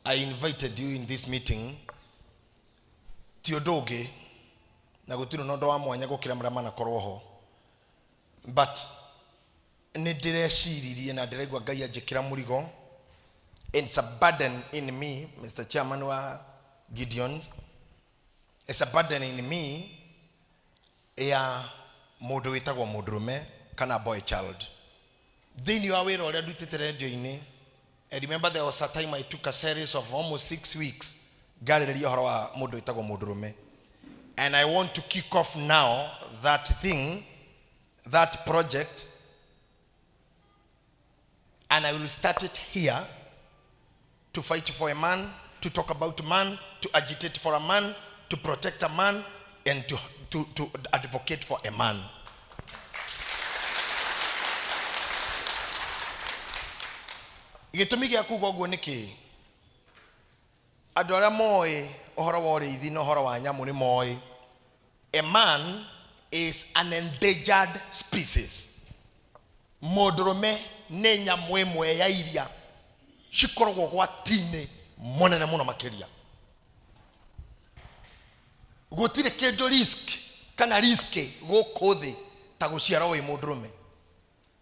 I invited you in this meeting. Tiodoge na gutino nondo wa mwanya gukira mrama na koroho. But ndireshiririe na ndiregwa Ngai ajikira murigo. It's a burden in me, Mr. Chairman wa Gideons. It's a burden in me ya mundu witagwo mundurume kana boy child. Then you are aware already to radio. I remember there was a time I took a series of almost 6 weeks. And I want to kick off now that thing, that project, and I will start it here to fight for a man, to talk about a man, to agitate for a man, to protect a man, and to advocate for a man. Gitumi gya kugo gwo niki adora moy ohoro wa rithi no horo wa nyamu ni moy. A man is an endangered species. Modrome ne nyamu emwe ya iria shikorogwo gwa tine monene muno makeria. Gutire kedo risk kana riske go kothe taguciara we modrome.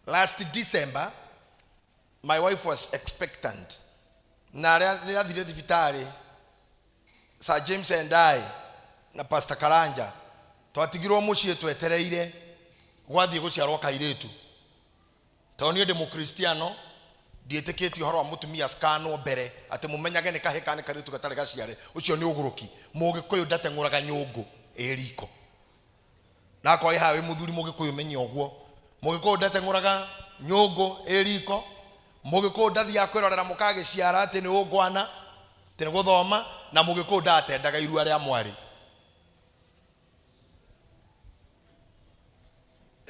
Last December my wife was expectant. Na ria thire thibitari Sir James and I na Pastor Karanja twatigirwo mucie twetereire gwathie guciarwo kairetu. Toni de mukristiano dieteketi horo wa mutumia skano bere ate mumenyage ne kahekane karitu gatare gaciare ucio ni uguruki mugikuyu ndatenguraga nyungu eriko na ko ihawe muthuri mugikuyu menye ogwo mugikuyu ndatenguraga nyungu eriko mugikuyu ndathia kwirorera mukage ciara ate ni ugwana tene guthoma na mugikuyu ndatendaga irua ria mwari.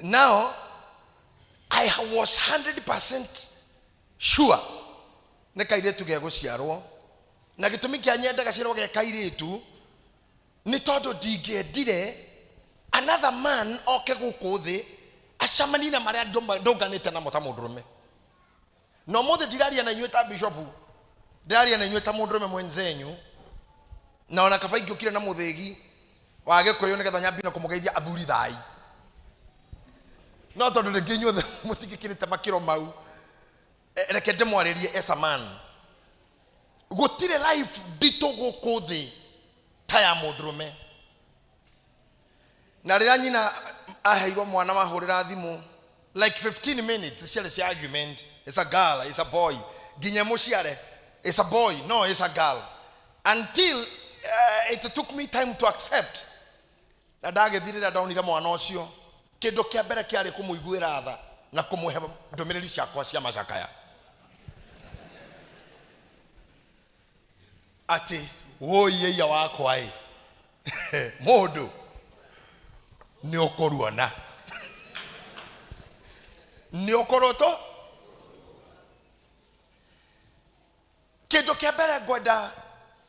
Now I was 100% sure ne kairetu ge guciarwo na gitumi kia nyendaga ciarwo ge kairetu ni tondu ndingedire another man oke guku thi acamani na maria ndonganite na mota mundurume. No mothe ndiraria na inyuĩ ta bishop, ndiraria na inyuĩ ta mundurume mwenzenyu, na ona kaba ingĩũkire na muthegi wa Gĩkũyũ nĩgetha nyambie na kũmũgeithia athuri thai. No tondu rĩngĩ inyuothe mũtigĩkĩrĩte makĩro mau, reke ndĩmwarĩrie as a man. Gũtirĩ life nditũ gũkũ thĩ ta ya mũndũrũme. Na rĩrĩa nyina aheirwo mwana mahũrĩra thimũ like 15 minutes ciarĩ cia argument. It's a girl, it's a boy. Nginya mũciare, it's a boy, no, it's a girl. Until it took me time to accept. Na ndagĩthirĩra ndonire mwana ũcio kĩndũ kĩa mbere kĩarĩ kũmũiguĩra tha na kũmũhe ndũmĩrĩri ciakwa cia macakaya. Ati woiye ya wakwa ĩ mũndũ nĩ ũkũruona nĩ ũkũrũtũ. Kĩndũ kĩa mbere ngwenda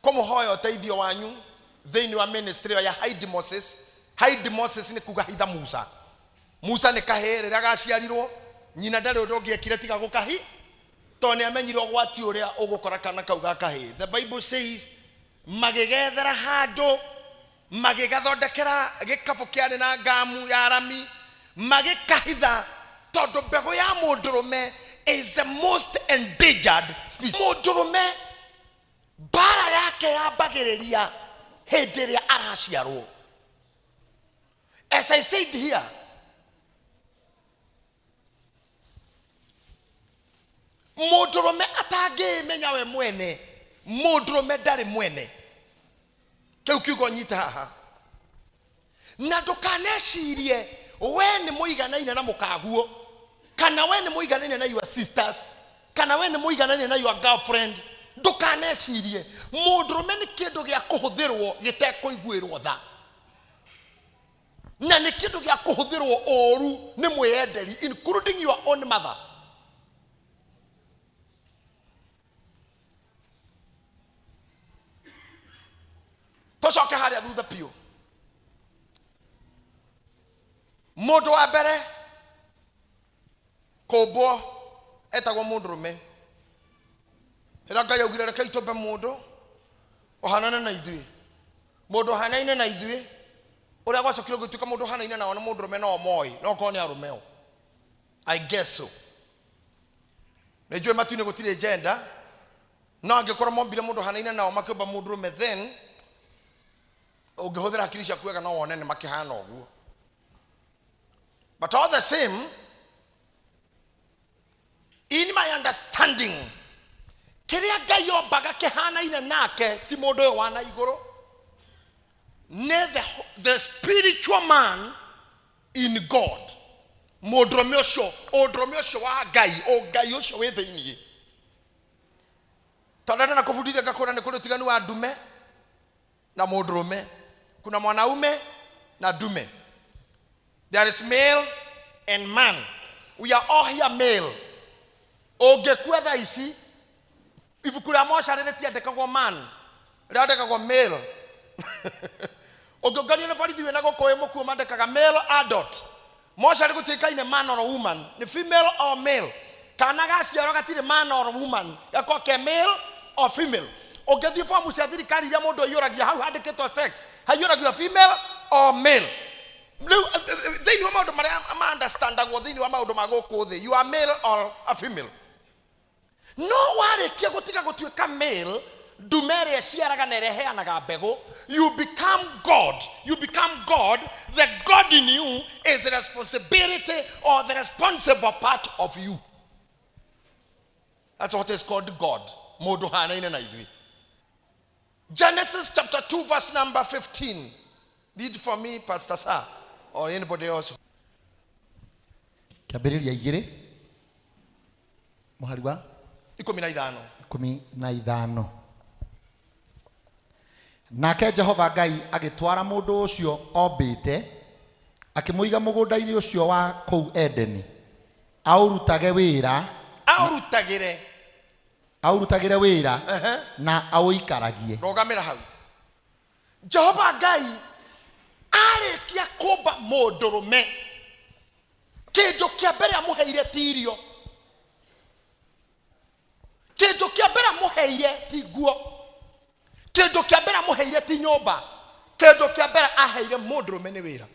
kũmũhoya ũteithio wanyu thĩinĩ wa ministry ya Hide Moses. Hide Moses nĩ kuga hitha Musa. Musa nĩ kahĩĩ rĩrĩa gaciarirwo nyina ndarĩ ũndũ ũngĩekire tiga gũkahi tondũ nĩ amenyire ũgwati ũrĩa ũgũkora kana kau ga kahĩĩ. The Bible says magĩgethera handũ magĩgathondekera gĩkabũ kĩarĩ na ngamu ya rami magĩkahitha tondũ mbegũ ya mũndũrũme is the most endangered species. Mũndũrũme bara yake yambagĩrĩria hĩndĩ ĩrĩa araciarwo. As I said here, mũndũrũme atangĩmenya we mwene, mũndũrũme ndarĩ mwene. Kĩu kiugo nyita haha. Na ndũkanecirie we nĩ mũiganaine na mũkaguo, kana we nĩ mũiganaine na your sisters, kana we nĩ mũiganaine na your girlfriend. Ndũkanecirie mũndũrũme nĩ kĩndũ gĩa kũhũthĩrwo gĩtekũiguĩrwo tha. Na nĩ kĩndũ gĩa kũhũthĩrwo ũru nĩ mwĩenderi, including your own mother. Tũcoke harĩa thutha piũ. Mũndũ wa mbere kũmbwo etagwo mũndũrũme. Hira Ngai augire reke itombe mundu ohanane na ithui. Mundu hanaine na ithui. Uria gwacokire gutuika mundu hanaine na ona mundu rume no moi. No ko ni arumeo. I guess so. Nejwe matune gutire gender. No angekora mombile mundu hanaine na makiomba mundu rume then ugihuthira hakiri ciaku wega no wone ni makihana oguo. But all the same, in my understanding, kiria Ngai ombaga kihanaine nake ti mundu uyu wana iguru. Ne the spiritual man in God. Modrome osho wa Ngai, o Ngai osho we thiini. Tondana na kufundithia ngakora ni kuri tiganu wa ndume na modrome. Kuna mwanaume na dume. There is male and man. We are all here male. Ogekwa tha ici ibuku ria Mosha riretia ndekagwo man. Riandekagwo male. Ogogania na farithi we na gokoe muku mandekaga male adult. Mosha rigutuikaine man or woman. Ni female or male. Kana gaciaro gatire man or woman. Gako ke male or female. Ogethi form cia thirikari iria mundu yuragia hau handikitwo sex. Hayuragia female or male. Then you understand that then you you are male or a female. No worry, male. You become God. You become God. The God in you is the responsibility or the responsible part of you. That's what is called God. Genesis chapter 2 verse number 15. Read for me, Pastor Sir, or anybody else. Kabiriria igire. Muhariwa 15. Nake Jehova Ngai agitwara mundu ucio ombite akimuiga mugunda-ini ucio wa kou Edeni aurutage wira na auikaragie. Rogamira hau. Jehova Ngai arekia kumba mundurume kindu kia mbere amuheire tirio, kindu kia mbere amuheire ti nguo, kindu kia mbere amuheire ti nyumba, kindu kia mbere aheire mundurume ni wira.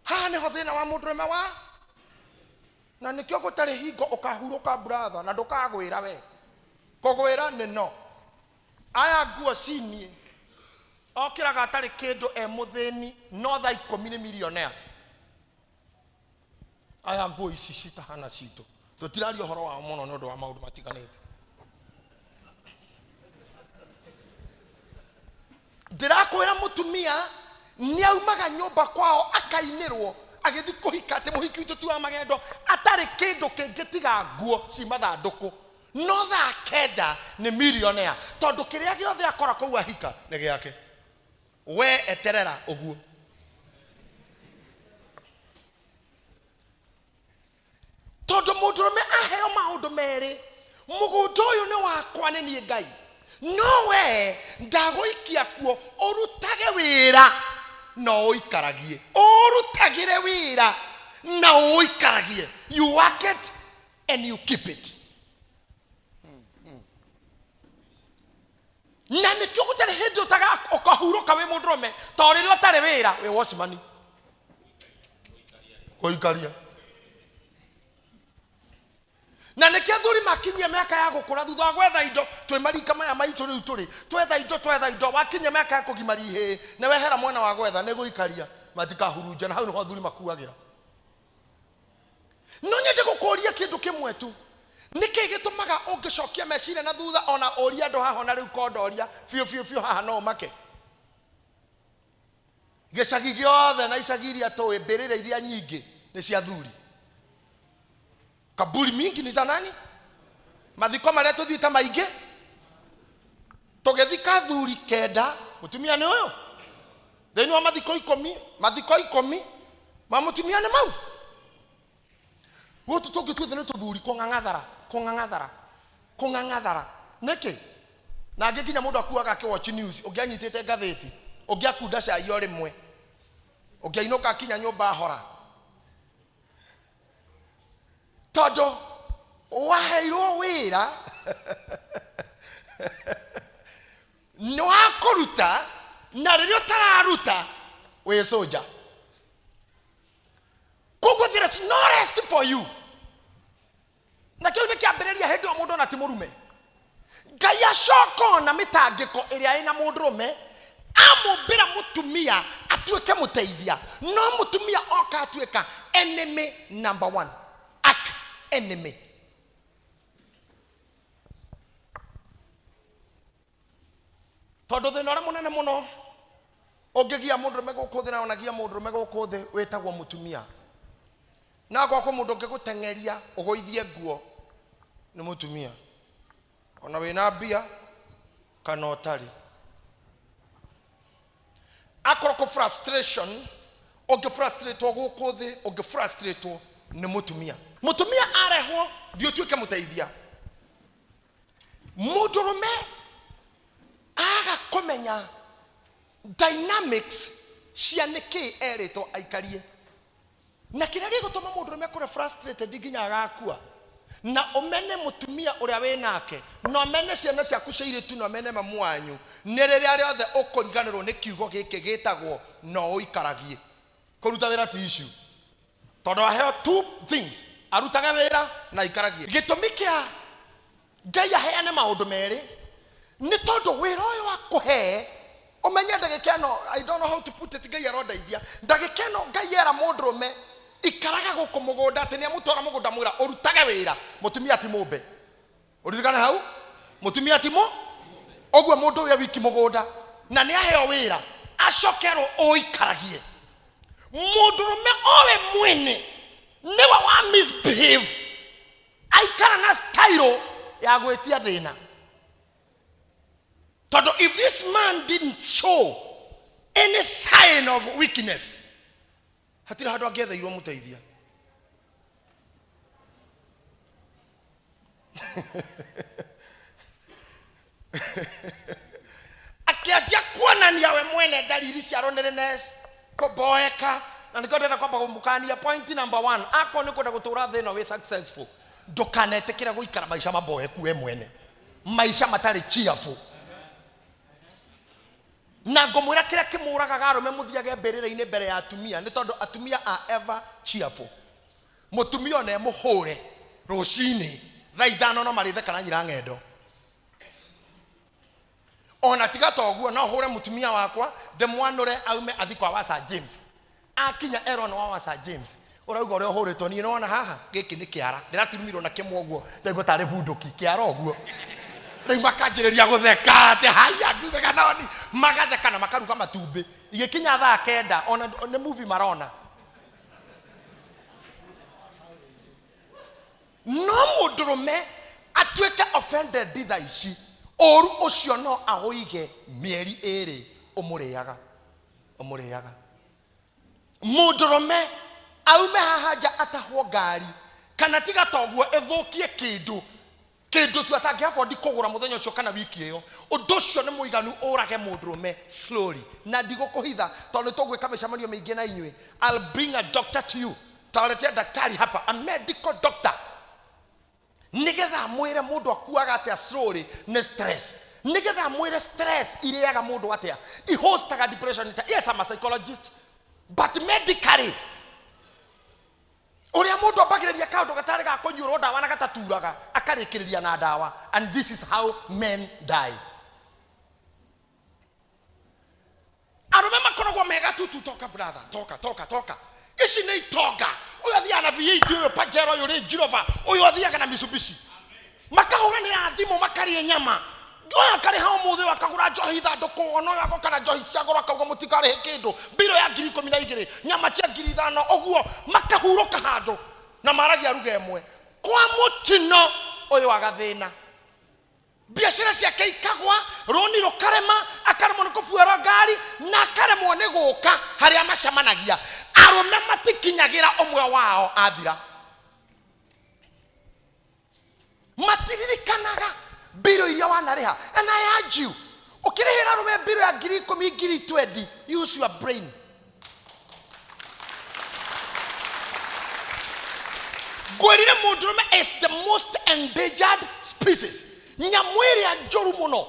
Ha ni ho thina wa mundurume wa na nikio gutari hingo ukahuruka brother na ndukagwira we kugwira ni no aya nguo cinie okiraga atari kindu muthini no tha 10 ni millionaire. Aya nguo ici citahana citu tutirari uhoro wa muno ni undu wa maundu matiganite. Ndirakwira mutumia ni aumaga nyumba kwao akainirwo agithi kuhika ati muhiki witu tuwa magendo atari kindu kingitiga nguo ci mathanduku no tha kenda ni millionaire tondu kiria giothe akora kou ahika ni giake. We eterera uguo. Tondu mundurume aheo maundu meri mugunda uyu ni wakwa ni nie Ngai no we ndaguikia kuo urutage wira no uikaragie. Urutagire wira na uikaragie. You work it and you keep it. Na nikyo gutari hindi utaga ukahuruka we mundurume tori rio tari wira we watchman uikaria. Na nikyo thuri makinyia miaka ya gukura thutha wa gwetha indo twi marika maya maitu riu turi twetha indo wakinyia miaka ya kugimari he na wehera mwena wa gwetha ni guikaria matikahurunja na hau ni ho thuri makuagira. No nyende gukuria kindu kimwe tu niki gitumaga ungicokia meciria na thutha ona oria ndo haho na riu kondoria fio haha no make gicagi giothe na icagi iria tuwi mbirire iria nyingi ni cia thuri. Kaburi mingi ni za nani? Mathiko maria tuthiite maingi tugithika thuri kenda mutumia ni uyu thini wa mathiko 10 ma mutumia ni mau wotu tungi twithe ni tuthuri kung'ang'athara niki na ngikinya mundu akuaga akiwatch news ungianyitite ngatheti ungiakunda cai o rimwe ungiainuka akinya nyumba hora tondu waheirwo wĩra nĩ wakũruta na rĩrĩa ũtararuta wĩ soldier. Koguo there is no rest for you. Na kĩu nĩ kĩambĩrĩria hĩndĩ ĩyo mũndũ ona ti mũrume. Ngai acoka na mĩtangĩko ĩrĩa ĩna mũndũrũme amũmbĩra mũtumia atuĩke mũteithia, no mũtumia oka atuĩka enemy number 1. Enemy. Tondũ thĩna ũrĩa mũnene mũno ũngĩgia mũndũrũme gũkũ thĩ na onagia mũndũrũme gũkũ thĩ wĩtagwo mũtumia. Na gwakwa mũndũ ũngĩgũteng'eria ũgũithie nguo nĩ mũtumia. Ona wĩna mbia kana ũtarĩ. Akorwo frustration, ũngĩfrustratewo gũkũ thĩ, ũngĩfrustratewo nĩ mũtumia. Mũtumia arehwo thiĩ ũtuĩke mũteithia. Mũndũrũme aga kũmenya dynamics cia nĩkĩ erĩtwo aikarie. Na kĩrĩa gĩgũtũma mũndũrũme kũrĩ frustrated nginya agakua. Na ũmene mũtumia ũrĩa wĩ nake, na ũmene ciana ciaku cia airĩtu, na ũmene mamu wanyu, nĩ rĩrĩa rĩothe ũkũriganĩrwo nĩ kiugo gĩkĩ gĩtagwo no ũikaragie. Kũruta wĩra ti issue. Tondũ aheo 2 things, arutage wĩra na aikaragie. Gĩtũmi kĩa Ngai aheane maũndũ merĩ nĩ tondũ wĩra ũyũ wa kũhe ũmenye ndagĩka ĩno, I don't know how to put it, Ngai arondeithia. Ndagĩka ĩno Ngai era mũndũrũme ikaraga gũkũ mũgũnda atĩ nĩ amũtwara mũgũnda mwĩra ũrutage wĩra. Mũtumia ti mũmbe. Ũririkane hau? Mũtumia ti mũmbe. Ũguo mũndũ ũyũ wiki mũgũnda na nĩ aheo wĩra acokerwo ũikaragie. Mũndũrũme owe mwene nĩwe wa misbehave, aikara na style ya gwĩtia thĩna. Tondũ if this man didn't show any sign of weakness, hatira handũ angĩetheirwo mũteithia. Akĩanjia kuonania we mwene dalili cia loneliness, kũboeka, na nĩkĩo ndĩrenda kwamba kũmũkania point number 1. Ako nĩ kwenda gũtũra thĩ ĩno wĩ successful, ndũkanetĩkĩre gũikara maica maboeku we mwene, maica matarĩ cheerful. Na ngomwĩra kĩrĩa kĩmũragaga arũme mũthiage mbĩrĩra-inĩ mbere ya atumia nĩ tondũ atumia are ever cheerful. Mũtumia ona mũhũre rũcinĩ thaa 5 no marĩthe kana nyira ng'endo. Ona tiga toguo no hũre mũtumia wakwa ndemwanũre aume athi kwa wasa James. Akinya Aaron wa wasa James, ũrauga ũrĩa ũhũrĩtwo niĩ nona haha gĩkĩ nĩ kĩara, ndĩraturumirwo na kĩmwe ũguo ndaigua tarĩ bunduki kĩara ũguo. Rĩu makanjĩrĩria gũtheka atĩ haya ngugaga noni, magatheka na makaruga matumbĩ. Igĩkinya thaa 9 ona nĩ movie marona. No mũndũrũme atuĩke offended thaa ici, ũru ũcio no aũige mĩeri 2 ũmũrĩaga. Mũndũrũme aume haha nja atahwo ngari kana tiga toguo ĩthũkie kĩndũ tu atangĩabondi kũgũra mũthenya ũcio kana wiki ĩyo, ũndũ ũcio nĩ mũiganu ũrage mũndũrũme slowly. Na ndigũkũhitha tondũ tũgwĩka mĩcemanio mĩingĩ na inyuĩ. I'll bring a doctor to you. Tawaletea daktari hapa, a medical doctor, nigetha mwĩre mũndũ akuaga atĩa slowly nĩ stress. Nigetha mwĩre stress iriaga mũndũ atĩa, ihostaga depression. Yes, I'm a psychologist, but medically ũrĩa mũndũ ambagĩrĩria kaũndũ gatarĩ ga kũnyuĩrwo ndawa na gataturaga akarĩkĩrĩria na ndawa. And this is how men die. Arũme makoragwo mega tutu, toka brother, toka. Ici nĩ itonga. Ũyũ athiaga na V8, ũyũ Pajero, ũyũ Range Rover, ũyũ athiaga na Mitsubishi. Makahũranĩra thimũ makarĩe nyama. Ũyũ akarĩha ũmũthĩ wakagũra njohi ithandũkũ, ona ũyũ agoka na njohi ciagũra akauga mũtikarĩhe kĩndũ. Mbiro ya 12,000, nyama cia 5,000, ũguo makahurũka handũ na maragia ruga ĩmwe. Kwa mũtino ũyũ agathĩna. Biacara ciake ikagwa, rũni rũkarema, akaremwo nĩ kũbuĩra ngari na akaremwo nĩ gũka harĩa macemanagia. Arũme matikinyagĩra ũmwe wao athira. Matiririkanaga biro iria wanarĩha. And I urge you, ukirĩhĩra arũme biro ya 10,000, 20,000, use your brain. Gorilla Mudrume is the most endangered species. Nyamwiri ya joru muno.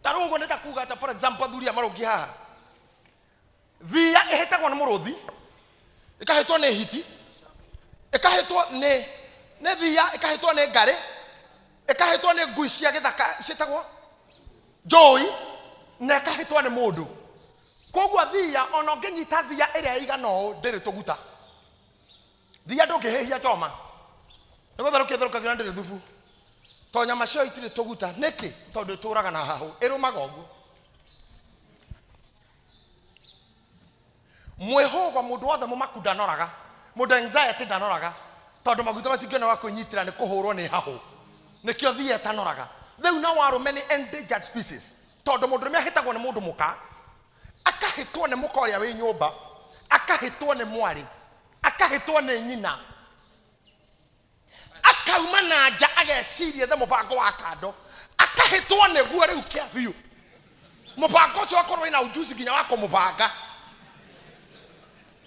Tarongo neta kugata for example duri amarogi haha. Via eheta kwa murodhi. Ikahetwa ne hiti. Ikahetwa ne via ikahetwa ne gare. Ikahetwa ne guishia githaka shitagwa. Joy na ikahetwa ne modu. Kogwa via ono genyita via ere iga no ndere toguta. Via doke hehia choma. Nego tharuka grande thufu. Tonya macio itire toguta neki tondu turaga na hahu irumaga ogu. Mwehoga mundu wothe mumakunda noraga. Mundu anxiety ndanoraga. Tondu maguta matingiona wa kunyitira ni kuhurwo ni hahu. Nikio thie tanoraga. Theu na waru many endangered species. Tondu mundu me hitagwo ni mundu muka. Akahitwo ni muka uria wi nyumba. Akahitwo ni mwari. Akahitwo ni nyina. Akauma na nja ageciria the mubango wa kando. Akahitwo ni guo riu kia biu. Mubango ucio akorwo ina ujuzi ginya wako mubanga.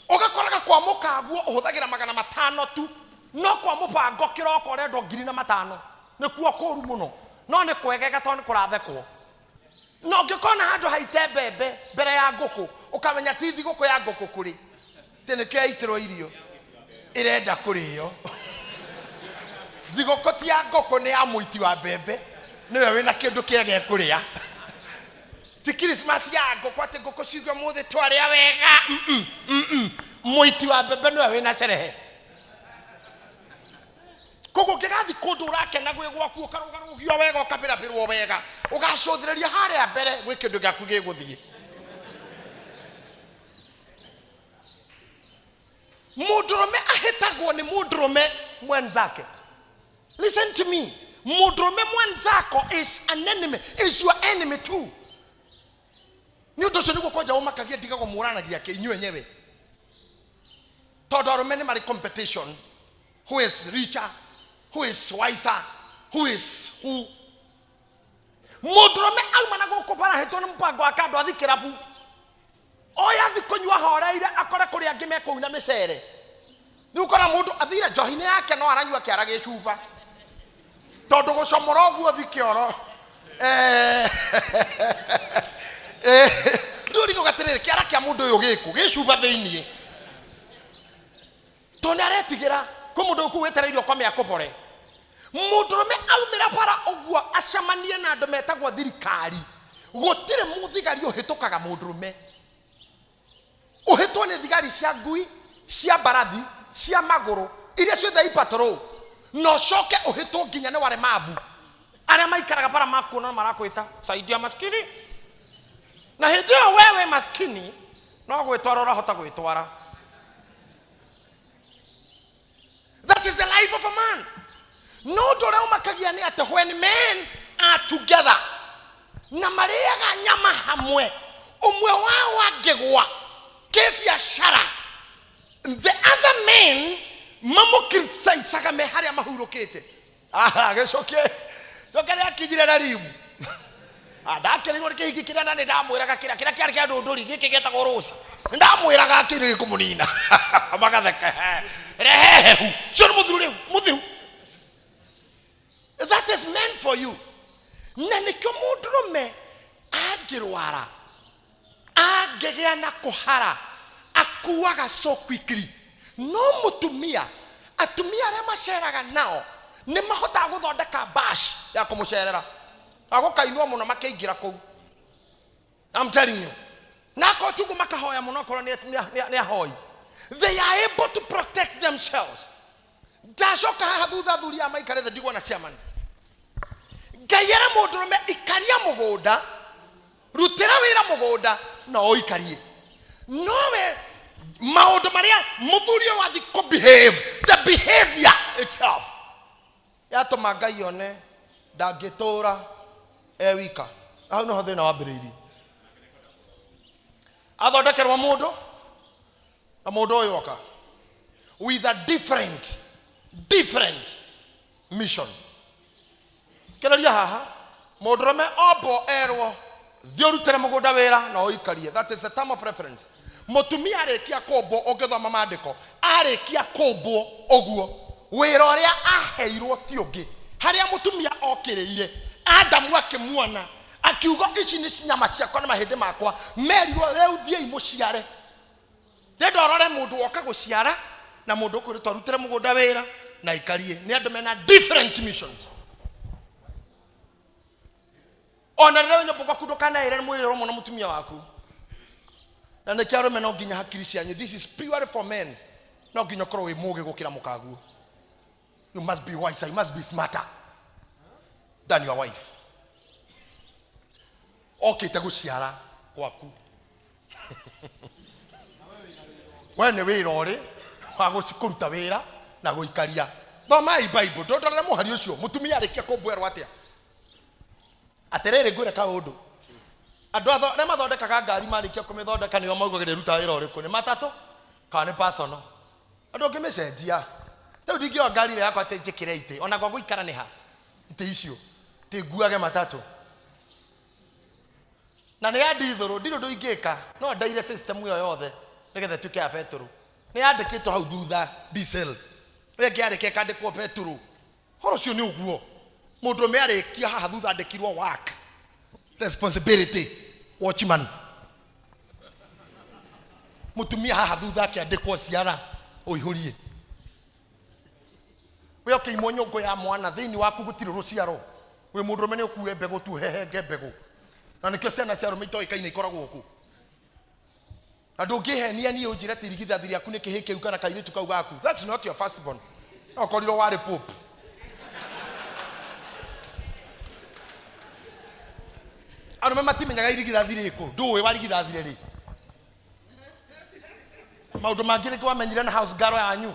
Ugakoraga kwa mukaguo uhuthagira 500 tu. No kwa mubango kiroko rendo 5,000. Ni kuo kuru muno. No ni kwegega to ni kurathekwo. No ngikona handu haite bebe mbere ya nguku ukamenya ti thiguku ya nguku kuri. Tene kia itiro irio. Irenda kuriyo. Thiguku ti ya nguku ni ya muiti wa bebe. Niwe wina kindu kiege kuria. Ti Christmas ya nguku ati nguku cigwe muthe twaria wega. Muiti wa bebe niwe wina sherehe. Kogo kigathi kundu urakena gwe gwaku ukarugarugio wega ukabirabirwo wega ugacuthiriria haria mbere gwe kindu gyaku giguthie. Mudrume ahitagwo ni mudrume mwenzake. Listen to me. Mudrume mwenzako is an enemy, is your enemy too. Ni utoso niko koja umakagia diga kwa muranagia ke inyu enyewe. Todo rumene mari competition. Who is richer? Who is wiser? Who is who? Mudrume almana go kopara heto na mpango akado athikirabu. Oya thikonywa horeire akora kuri angime ko una mesere. Ni ukora mundu athira johine yake no aranywa kiara gicuba. Tondu gucomora guo thikioro. Ruri gugatirire kiara kia mundu uyu giku gicuba thiini. Tone aretigira ko mundu ku wetereirio kwa me akopore. Mudrume aumira para ogwo acamanie na andu metagwo thirikari. Gutire muthigari uhitukaga mudrume. Uhitwo ni thigari cia ngui, cia barathi, cia maguru, iria ciothe ipatrol. No coke uhitwo nginya ni ware mavu. Aria maikaraga para makuona marakwita saidia maskini. Na hindi yo wewe maskini no gwitwara urahota gwitwara. That is the life of a man. No dore umakagia ni ate when men are together na mariaga nyama hamwe umwe wao agegwa kebiashara, the other men mamo criticize me haria mahurukite. Gecoke cokere akijire na rimu adakere ngore kihiki kirana ni ndamwiraga kira kiari kia ndunduri giki getagwo rusa ndamwiraga kiri kumunina magatheka rehehu cio muthiru. That is meant for you. Na nikyo mudrume agirwara agegea na kuhara akuaga so quickly. No mutumia atumia re masheraga nao ni mahota guthondeka bash ya kumucerera agokainwa muno makeingira kou. I'm telling you. Na ko tugu makahoya muno ko ni ahoi. They are able to protect themselves. Dashoka hathutha thuria maikare the digwa na chairman. Gayera mudrume ikaria mugoda rutira wira mugoda na oikarie. Nowe maundu maria muthurio wathi ko behave, the behavior itself yatuma Ngai one ndagitura ewika. Aho no thina wambiriiri athondekerwa mundu na mundu uyu oka with a different mission. Keraria haha mudrume obo erwo thiurutere mugoda wira na oikarie. That is a term of reference. Mutumia arekia kombo ogethoma mandiko arekia kombo oguo wĩra ũrĩa aheirwo ti ũngĩ harĩa mũtumia okĩrĩire Adamu akĩmuona akiuga ici nĩ nyama ciakwa na mahĩndĩ makwa merirwo rĩu thiĩi mũciare ndorore mũndũ woka gũciara na mũndũ ũkũrĩ twarutĩre mũgũnda wĩra na ikarie nĩ andũ mena different missions ona rĩrĩa nyũmba gwaku ndũkanaĩre mwĩrĩro mũno mũtumia waku na nĩ kĩaro mena nginya hakiri cianyu this is purely for men no nginya ũkorwo wĩ mũũgĩ gũkĩra mũkaguo you must be wiser you must be smarter than your wife okĩte gũciara gwaku we nĩ wĩra ũrĩ wa kũruta wĩra na gũikaria thomai Bible ndorere mũhari ũcio mũtumia arĩkia kũmbwerwo atĩa atĩrĩrĩ ngwĩre kaũndũ andũ arĩa mathondekaga ngari marĩkia kũmĩthondeka nĩo maugagĩrĩra ruta wĩra ũrĩkũ nĩ matatũ kana nĩ personal andũ ngĩmĩcenjia rĩu ndingĩoya ngari ĩrĩa yakwa atĩ njĩkĩre itĩ ona gwa gũikara nĩ ha itĩ icio nguage matatũ na nĩ yandithũrũ ndirĩ ũndũ ingĩka no ndaire system ĩyo yothe nĩgetha tuĩke ya betũrũ nĩ yandĩkĩtwo hau thutha diesel wengĩ yarĩkia ĩkandĩkwo betũrũ horo ũcio nĩ ũguo mũndũ ũmwe arĩkia haha thutha andĩkirwo work responsibility watchman mũtumia haha thutha akĩandĩkwo ciara ũihũrie we ũkĩimwo nyũngũ ya mwana thĩinĩ waku gũtirĩ rũciaro we mũndũ ũmwe nĩ ũkue mbegũ tu hehenge mbegũ na nĩkĩo ciana cia rũme itoĩkaine ikoragwo gũkũ andũ ũngĩhenia niĩ ũnjĩre atĩ irigithathi rĩaku nĩ kĩhĩ kĩu kana kairĩtu kau gaku that's not your first born no ũkorirwo warĩ pope arũme matimenyaga irigithathi rĩkũ ndũĩ warigithathire rĩ maũndũ mangĩ nĩkĩ wamenyire na house girl yanyu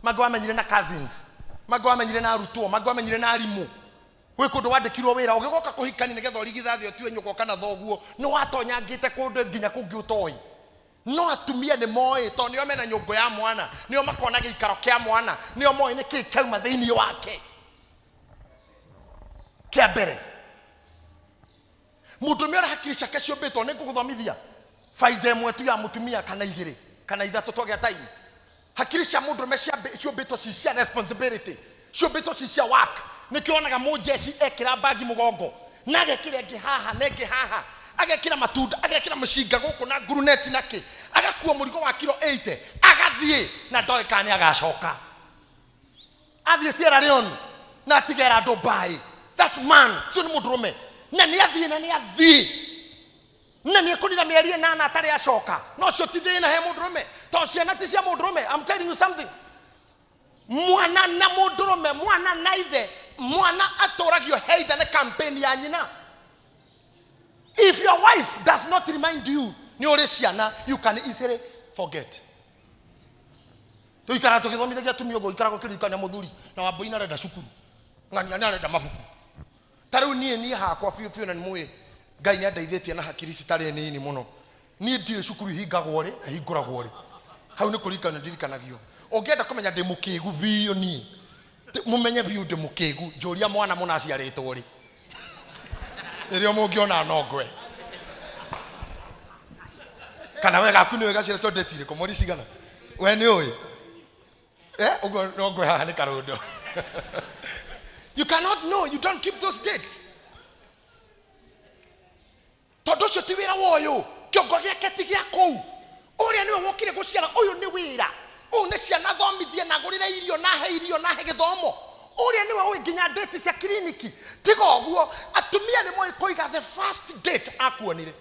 mangĩ wamenyire na cousins mangĩ wamenyire na arutwo mangĩ wamenyire na arimũ gwĩ kũndũ wandĩkirwo wĩra ũgĩgoka kũhikani nĩgetha ũrigithathi ũtiwe nyũkwa kana thoguo nĩ watonyangĩte kũndũ nginya kũngĩ ũtoĩ no atumia nĩ moĩ tondũ nĩo mena nyũngũ ya mwana nĩo makona gĩikaro kĩa mwana nĩo moĩ nĩ kĩĩ kauma thĩinĩ wake kĩa mbere mũndũ ũmwe ũrĩa hakiri ciake ciũmbĩtwo nĩ ngũgũthomithia baida ĩmwe tu ya mũtumia kana igĩrĩ kana ithatũ twagĩa time hakiri cia mũndũ ũmwe ciũmbĩtwo ci cia responsibility ciũmbĩtwo ci cia work nĩkĩo onaga mũjeci ekĩra bagi mũgongo na agekĩra ĩngĩ haha na ĩngĩ haha agekĩra matunda agekĩra mũcinga gũkũ na nguruneti na kĩ agakua mũrigo wa kilo 80 agathiĩ na ndoĩ kana nĩ agacoka athiĩ Sierra Leone na atigera Dubai that's man cio nĩ mũndũ ũrũme na nĩ athiĩ na nĩ ekũrira mĩeri 8 atarĩ acoka no cio ti thĩna he mũndũ ũrũme tondũ ciana ti cia mũndũ ũrũme I'm telling you something mwana na mũndũ ũrũme mwana na ithe mwana atũragio heitha nĩ campaign ya nyina if your wife does not remind you nĩ ũrĩ ciana you can easily forget tũikara tũgĩthomithagia atumia ũguo ikara gũkĩririkania mũthuri na wambũi na arenda cukuru ng'ania nĩ arenda mabuku ta rĩu niĩ hakwa biũ na nĩ mũĩ Ngai nĩ andeithĩtie na hakiri citarĩ nini mũno niĩ ndiĩ cukuru hingagwo rĩ na hingũragwo rĩ hau nĩ kũririkana ndirikanagio ũngĩenda kũmenya ndĩ mũkĩgu biũ niĩ mũmenye biũ ndĩ mũkĩgu njũria mwana mũna aciarĩtwo rĩ nĩrĩo mũngĩona nongwe kana we gaku nĩwe gaciarĩtwo ndĩtirĩ kũ mweri cigana we nĩ ũĩ ũguo nongwe haha nĩ karũndo you cannot know you don't keep those dates tondũ ũcio ti wĩra wa ũyũ kĩongo gĩake ti gĩa kũu ũrĩa nĩwe wokire gũciara ũyũ nĩ wĩra ũyũ nĩ ciana thomithie na gũrĩre irio na he gĩthomo ũrĩa nĩwe ũĩ nginya date cia kiriniki tiga ũguo atumia nĩ moĩ kũiga the first date akuonire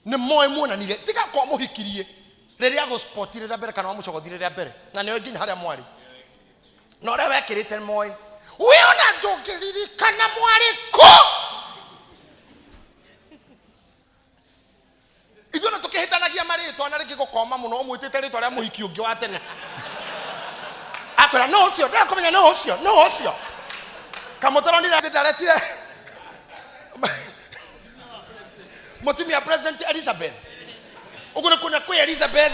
nĩ moĩ muonanire tiga kwa mũhikirie rĩrĩa gũspoti rĩrĩa mbere kana wamũcogothi rĩrĩa mbere na nĩoĩ nginya harĩa mwarĩ na ũrĩa wekĩrĩte nĩ moĩ we ona ndũngĩririkana mwarĩ kũ ithuĩ na tũkĩhĩtanagia marĩtwa na rĩngĩ gũkoma mũno ũmwĩtĩte rĩtwa rĩa mũhiki ũngĩ wa tene akwĩra no ũcio ndakũmenya no ũcio kamũtaro ndaretire mũtumia president Elizabeth ũguo nĩ kuna kwĩ Elizabeth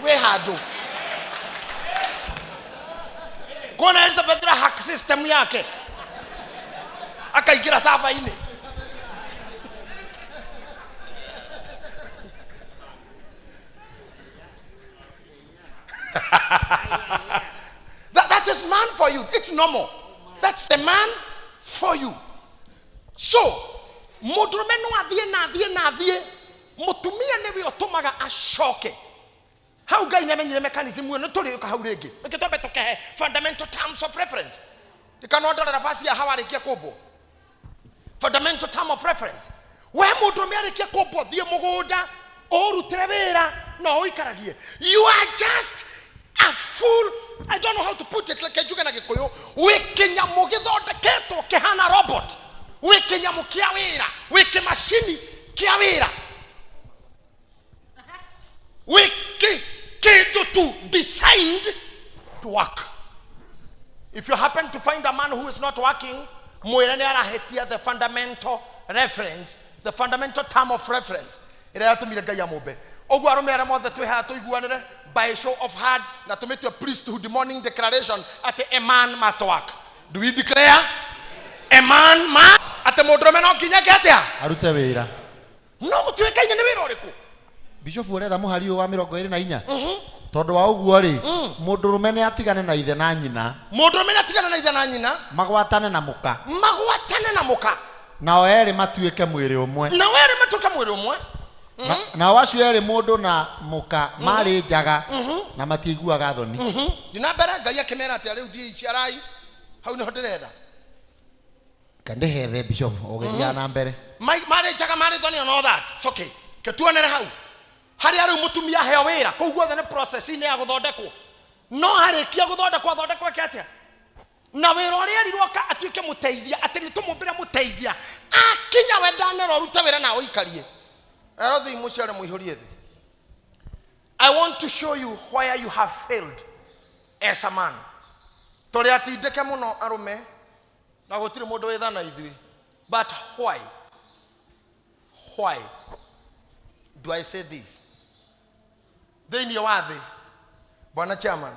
wĩ handũ kuona Elizabeth ra hack system yake akaingĩra sava-inĩ that is man for you. It's normal. That's the man for you. So, mudurume no adie mutumia newe otomaga ashoke. How guy nemenyire mechanism we no tole ka hawrege. Eketobe toke fundamental terms of reference. The cannot order fasi ya hawarekia kobo. Fundamental term of reference. We mudurume arekia kobo die mugoda oru trevera no ikaragie. You are just a fool. I don't know how to put it. Like you na gikoyo. We kenya mugithoda keto kehana robot. We kenya mukiawira. We ke machine kiawira. We to designed to work. If you happen to find a man who is not working, the fundamental reference, the fundamental term of reference. By a show of hand, that to make a priesthood the morning declaration at a man must work. Do we declare? A man must at the Modromeno Kinya? No, to a Kenya. Bishop Fureda muhari wa 24 tondu wa uguo ri mundurume ni atigane na ithe na nyina magwatane na muka nao eri matuike mwiri umwe na wacio eri mundu na muka mari njaga na matiguaga thoni dinabera ngai akimera ati ari uthie iciarai hau ni hodereda kandehethe bishop ogeria na mbere mari njaga mari thoni and all that. It's okay ketuonere hau hari ari mutumia heo wira koguo the process ine ya guthondekwo no hari kia guthondekwo kiatia na wira uri erirwo ka atuike muteithia ati ni tumumbire muteithia akinya we ndanero ruta wira na oikarie ero thi muciare muihurie thi. I want to show you where you have failed as a man. Tori atindeke muno arume na gutire mundu withana ithui, but why do I say this? Then you are the Bwana chairman.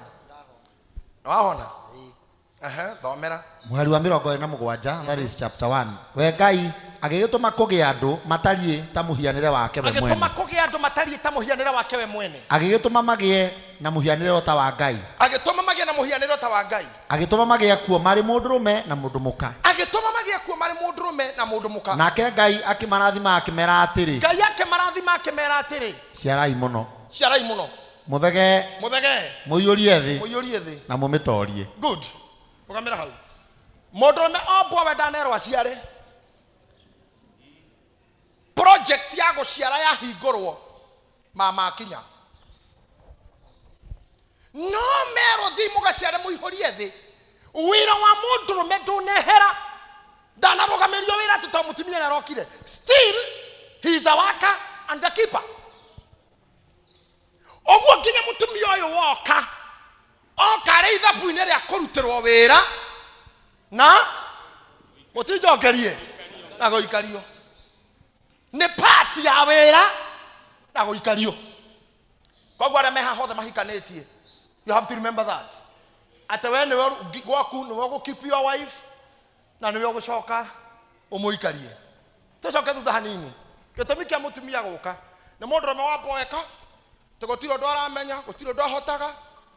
Wahona. Thomera. Muhari wa 27 that is chapter 1. We Ngai agigituma kugia andu matarie ta muhianire wake we mwene. Agituma kugia andu matarie ta muhianire wake we mwene. Agigituma magie na muhianire ta wa Ngai. Agituma magie na muhianire ta wa Ngai. Agituma magie kuo mari mundurume na mundu muka. Agituma magie kuo mari mundurume na mundu muka. Nake Ngai akimarathima akimera atiri. Ngai akimarathima akimera atiri. Ciarai muno. Muthege muiyurie thi na mumitorie. Good. Ukamera hau mundurume obwa we ndanero aciare project ya guciara ya hingurwo mama akinya no mero thi mugaciare muihurie thi wira wa mundurume ndunehera ndanarugamerio wira tuto mutumia na rokire. Still he is a worker and the keeper. Ogwo ginya mutumia oyo woka okare ithabu ine ria kurutirwo wira na mutijogerie na goikario ni part ya wira na goikario kogwa ra meha hothe mahikanetie. You have to remember that at when you go keep your wife na ni go shoka umuikarie tocoke thutha hanini gitumi kia mutumia guka ni mundu me waboeka tugotiro ndwara menya gutiro ndwahotaga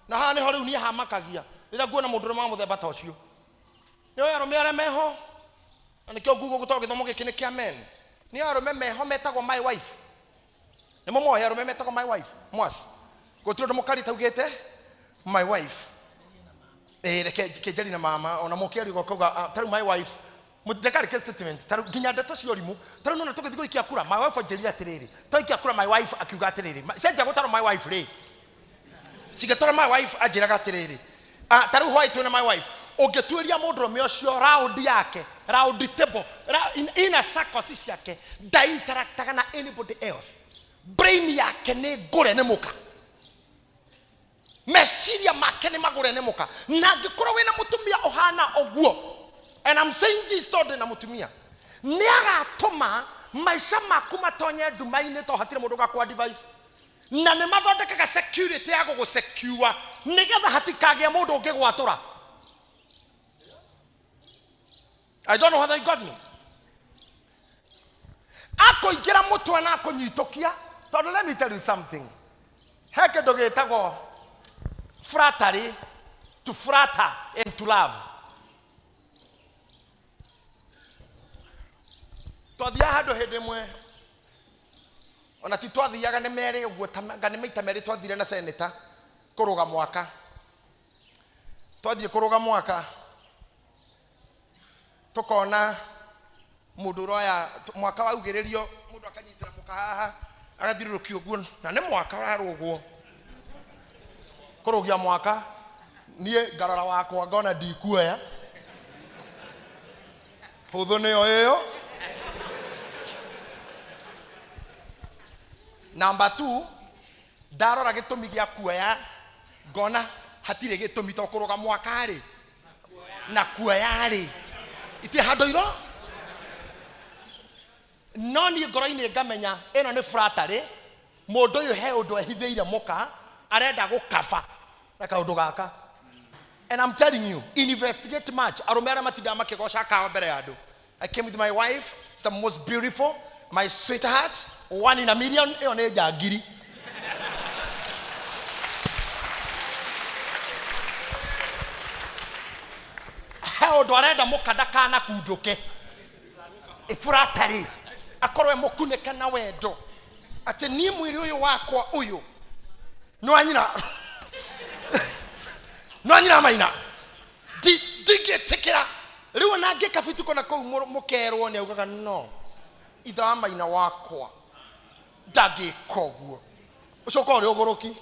na haha niho riu nie hamakagia rira nguona mundu wa muthemba ta ucio ni arume are meho ani kio ngugo gutoka githomo giki ni kia men ni arume meho metagwo my wife ni momo arume metagwo my wife mwas gutiro ndumukari taugite my wife reke kejeri na mama ona mukiari gokoga taru my wife mutekari ke statement taru ginya data ciorimu taru nona tuko ikia kura my wife ajerira atiriri to ikia kura my wife akiuga atiriri cenja gutaru my wife ri sigatara my wife ajiraga atiriri taru white na my wife ogetueria mundurume ucio round yake round table in a circle ciake da interactaga na anybody else brain yake ni gore ne muka meciria make ni magore ne muka na ngikora wina mutumia ohana oguo. And I'm saying this to the mutumia ni agatuma maisha maku matonye ndumaine to hatire mundu gakwa device na ne mathondekaga security ya go secure nigetha hatikage mundu ungigwatura. I don't know whether you got me. Ako igira mutwe na akunyitokia. So let me tell you something. Heke dogetago fratari to flatter and to love. Twathia handu hindi mwe ona ti twathiaga nĩ merĩ ũguo tanga nĩ maita merĩ twathire na senator kũrũga mwaka. Twathiĩ kũrũga mwaka tukona mũndũ ũroya mwaka waugĩrĩrio mũndũ akanyitĩra mũka haha agathiũrũrũkio ũguo na nĩ mwaka warũgwo kũrũgia mwaka. Niĩ ngarora wakwa ngona ndikuoya hũthũ nĩyo ĩyo. Number 2, ndarora gĩtũmi gĩa kuoya ngona hatirĩ gĩtũmi to kũrũga mwaka rĩ na kuoya rĩ itirĩ handũ iro. No niĩ ngoro-inĩ ngamenya ĩno nĩ flattery, mũndũ ũyũ he ũndũ ehithĩire mũka arenda gũkaba na kaũndũ gaka. And I'm telling you, investigate much. Arũme arĩa matindaga makĩgoca akawa mbere ya andũ. I came with my wife, it's the most beautiful, my sweetheart, 1 in a million. Ĩyo nĩ njangiri. He ũndũ arenda mũka ndakanakundũke. Flattery. Akorwo mũkunĩke na wendo. Atĩ niĩ mwĩrĩ ũyũ wakwa ũyũ no anyina no anyina maina ndingĩtĩkĩra rĩu ona ngĩkabituko na kũu mũkerwo nĩ augaga no ithe wa maina wakwa ndangĩka ũguo ũcio ũkorwo ũrĩ ũgũrũki.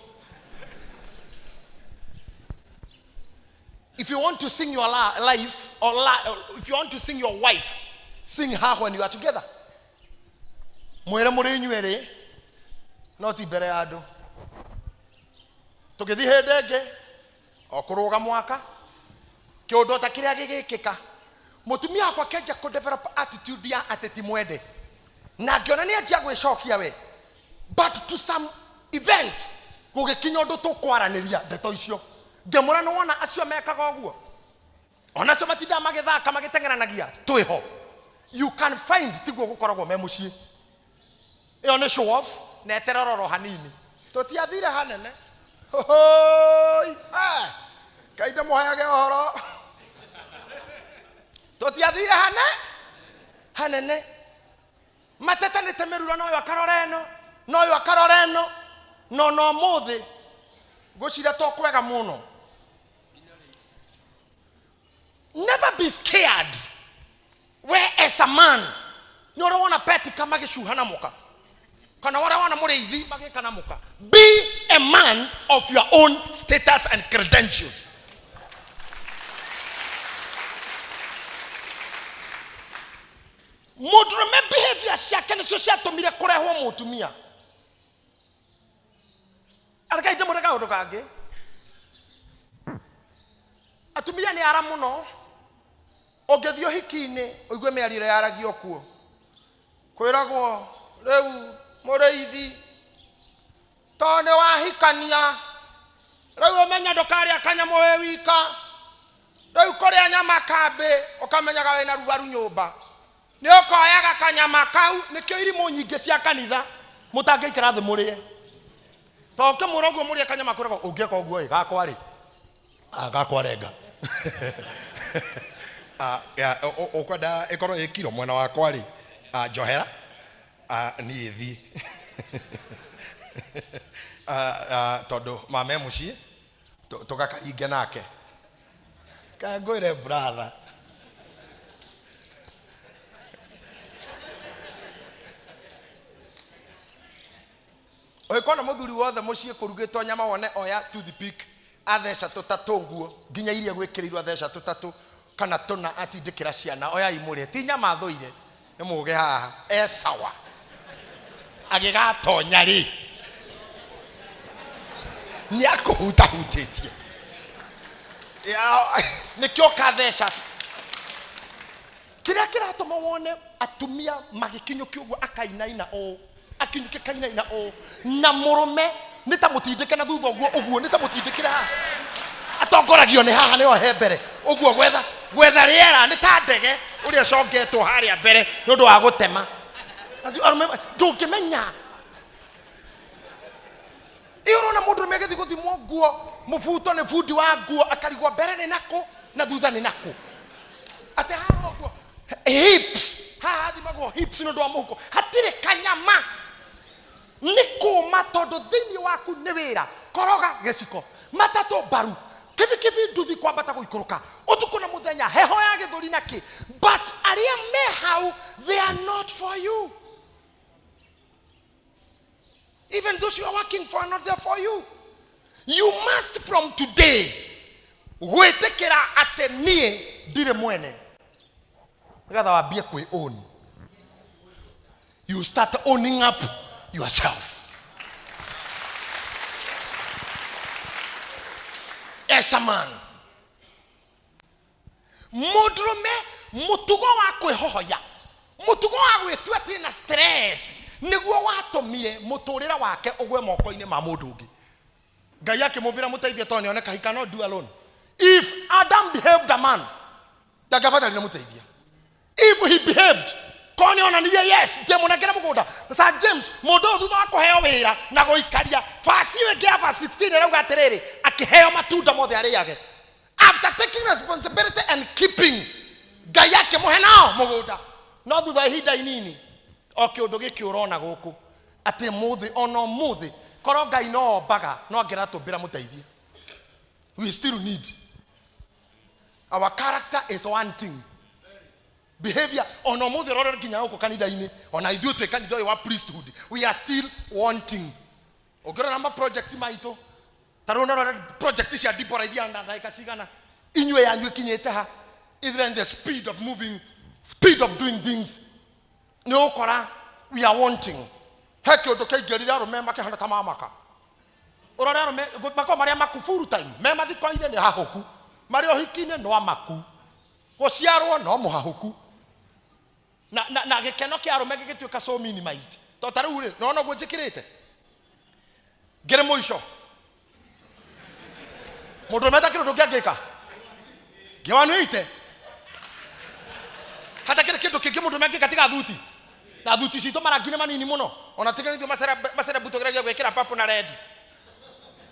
If you want to sing your life or if you want to sing your wife, sing her when you are together. Mwere mũrĩ inyuerĩ no ti mbere ya andũ. Tũgĩthiĩ hĩndĩ ĩngĩ o kũrũga mwaka kĩũndũ ta kĩrĩa gĩgĩkĩka mũtumia wakwa kenja kũ develop attitude ya ateti mwende na ngĩona nĩ anjia gwĩcokia we, but to some event gũgĩkinya ũndũ tũkwaranĩria ndeto icio ngĩmũra nĩ wona acio mekaga ũguo ona cio matindaga magĩthaka magĩteng'eranagia twĩho. You can find tiguo gũkoragwo me mũciĩ. Ĩyo nĩ show off na eterororo hanini tũtiathire hanene. Hoi kaide mũheage ũhoro tũtiathire hanene matetanĩte mĩrura no ũyũ akarora ĩno no ũyũ akarora ĩno no ũmũthĩ ngũciria tũkwega mũno. Never be scared where as a man nĩ ũrĩa wona petika magĩcuha na mũka kana wara wana mũrĩithi magĩka na mũka. Be a man of your own status and credentials. Mũndũrũme behavior ciake nĩcio ciatũmire kũrehwo mũtumia. Arĩkai ndĩmũre kaũndũ kangĩ. Atumia nĩ ara mũno. Ũngĩthiĩ ũhiki-inĩ ũigue mĩarĩre yaragio kuo. Kwĩragwo rĩu mũrĩithi to nĩ wahikania rĩu ũmenya ndũkarĩa kanyamũ wĩ wika rĩu kũrĩa nyama kambĩ ũkamenyaga wĩna rugaru nyũmba nĩ ũkoyaga kanyama kau nĩkĩo irimũ nyingĩ cia kanitha mũtangĩikara thĩ mũrĩe to ũkĩmũra ũguo mũrĩe kanyama kwĩragwo ũngĩka ũguo ĩ gakwa rĩ gakwa renga ũkwenda ĩkorwo ĩ kiro mwena wakwa rĩ njohera niĩ thiĩ tondũ mame mũciĩ tũgakaringe nake kangwĩre brother ũgĩkona mũthuri wothe mũciĩ kũrugĩtwo nyama wone oya toothpick atheca tũtatũ nguo nginya iria gwĩkĩrĩirwo atheca tũtatũ kana tũna atindĩkĩra ciana oya imũrĩe ti nyama thũire nĩ mũge haha sawa agĩgatonya rĩ nĩ akũhutahutĩtie nĩkĩo katheca kĩrĩa kĩratũma wone atumia magĩkinyũkia ũguo akainaina ũũ akinyũkia kainaina ũũ na mũrũme nĩ ta mũtindĩke na thutha ũguo nĩ ta mũtindĩkĩre haha atongoragio nĩ haha nĩyo he mbere ũguo gwetha rĩera nĩ ta ndege ũrĩa congetwo harĩa mbere nĩ ũndũ wa gũtema ndũngĩmenya iyo na mundu megethi guthimwo nguo mubuto ni fundi wa nguo akarigwo mbere ni nako na thutha ni nako ate haha nguo hips haha thimagwo hips no ndo muko hatire kanyama nikuma tondu thini waku ni wira koroga giciko matatu baru kivi nduthi kwambata guikuruka utuko na muthenya heho ya githuri naki but aria me how they are not for you. Even those you are working for are not there for you. You must from today wetekera atenie dire mwene gatha wambie kwi own. You start owning up yourself. As a man, mudrume mutugo wa kwihoya mutugo wa gwitua tina stress niguo watomire muturira wake ogwe moko-ini ma mundu ungi. Ngai yake mubira muteithie tone oneka he cannot do alone. If Adam behaved a man, the governor didn't muteithia. If he behaved koni ona niye yes demo na kera mugunda sa James mundu thutha wa kuheo wira na guikaria fasi we gave 16 rauga atiriri akiheo matunda mothe ariage after taking responsibility and keeping Ngai yake muhe nao mugunda no thutha ihinda inini okay undu giki urona guku ati muthi ono muthi koro Ngai no baga no ngira tumbira muteithie. We still need our character is one thing. Behavior ono muthi roro ginya uko kanitha ini ona ithuo twe kanitha wa priesthood we are still wanting ogera namba project maito tarona roro project cia dipora ithia ndanga ikashigana inywe yanyu kinyete ha even the speed of moving speed of doing things no kora we are wanting heke undu kaigerira rume makihana kama maka urora rume mako maria makufuru time me mathiko ire ni hahoku mari ohikine no amaku gociarwo no muhahuku na gikeno kia rume gigituika so minimized to taru ri no no gwinjikirite ngere muico mundu meta kiro ngiangika ngiwanuite hata kile kitu kingi mundu mengika tiga thuti na thuti cito marangine manini muno ona tiganithio masere butogeragia gwekira papo na red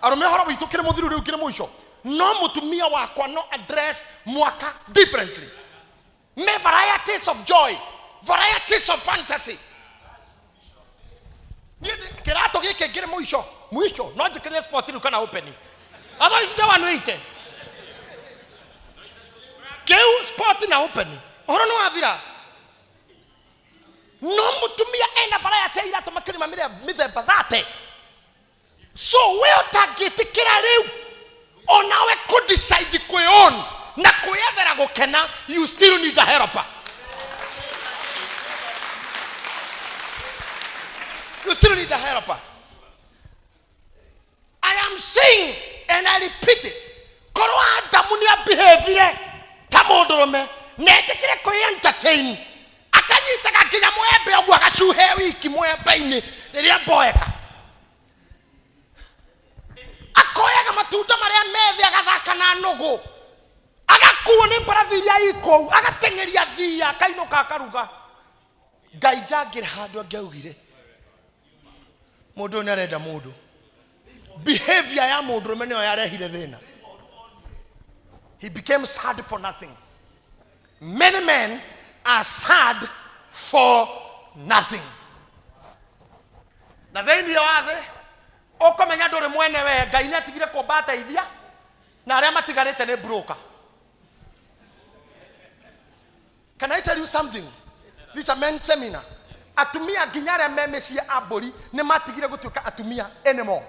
arume horo witu kire muthiru riu kire muico no mutumia wakwa no address mwaka differently. Me varieties of joy, varieties of fantasy. Kirato gike ngire muico no njikire sport ru kana open otherwise ndo wanuite keu sport na open oro no athira no mutumia ena variety ira to makiri mamire mithemba thate so we utagitikira riu onawe could decide kwe on na kuyethera gukena you still need a helper. You still need a helper. I am saying and I repeat it. Koro Adamu ni behavior tamodorome netekire ko entertain akanyita kakinya mwebe ogwa gashuhe wiki mwebe ini riria boeka akoyaga matunda maria methi agathaka na nugu agakuo ni barathiria iko agatengeria thia kainuka akaruga Ngai ndangire handu angiaugire mundu ni arenda mundu behavior ya mundu mene o yarehire thina. He became sad for nothing. Many men are sad for nothing. Na thini wathe okomenya nduri mwene we Ngai ni atigire kumbata ithia na aria matigarite ni broker. Can I tell you something? This is a men's seminar. Atumia ginyare memeci abori ni matigire gutuika atumia anymore.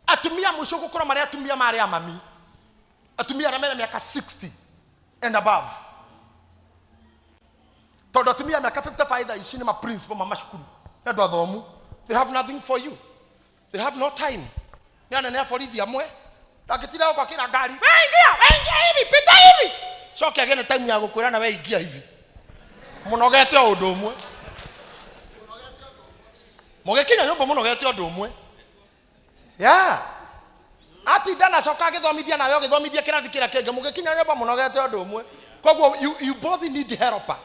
Atumia musho gukora mari atumia mari amami. Atumia ramera miaka 60 and above. Todo atumia miaka 55 ishini ma principal mama shukuru. Ndo athomu. They have nothing for you. They have no time. Ni anania for ithi amwe. Akitira kwa kila gari. Wengia hivi, pita hivi. Shoki agene time ya gukura na we ingia hivi. Munogete undu umwe. Mugekinya nyumba munogete undu umwe. Yeah. Ati dana shoka githomithia na yo githomithia kirathi kira kenge mugekinya nyumba munogete undu umwe. Kogwo you both need helper.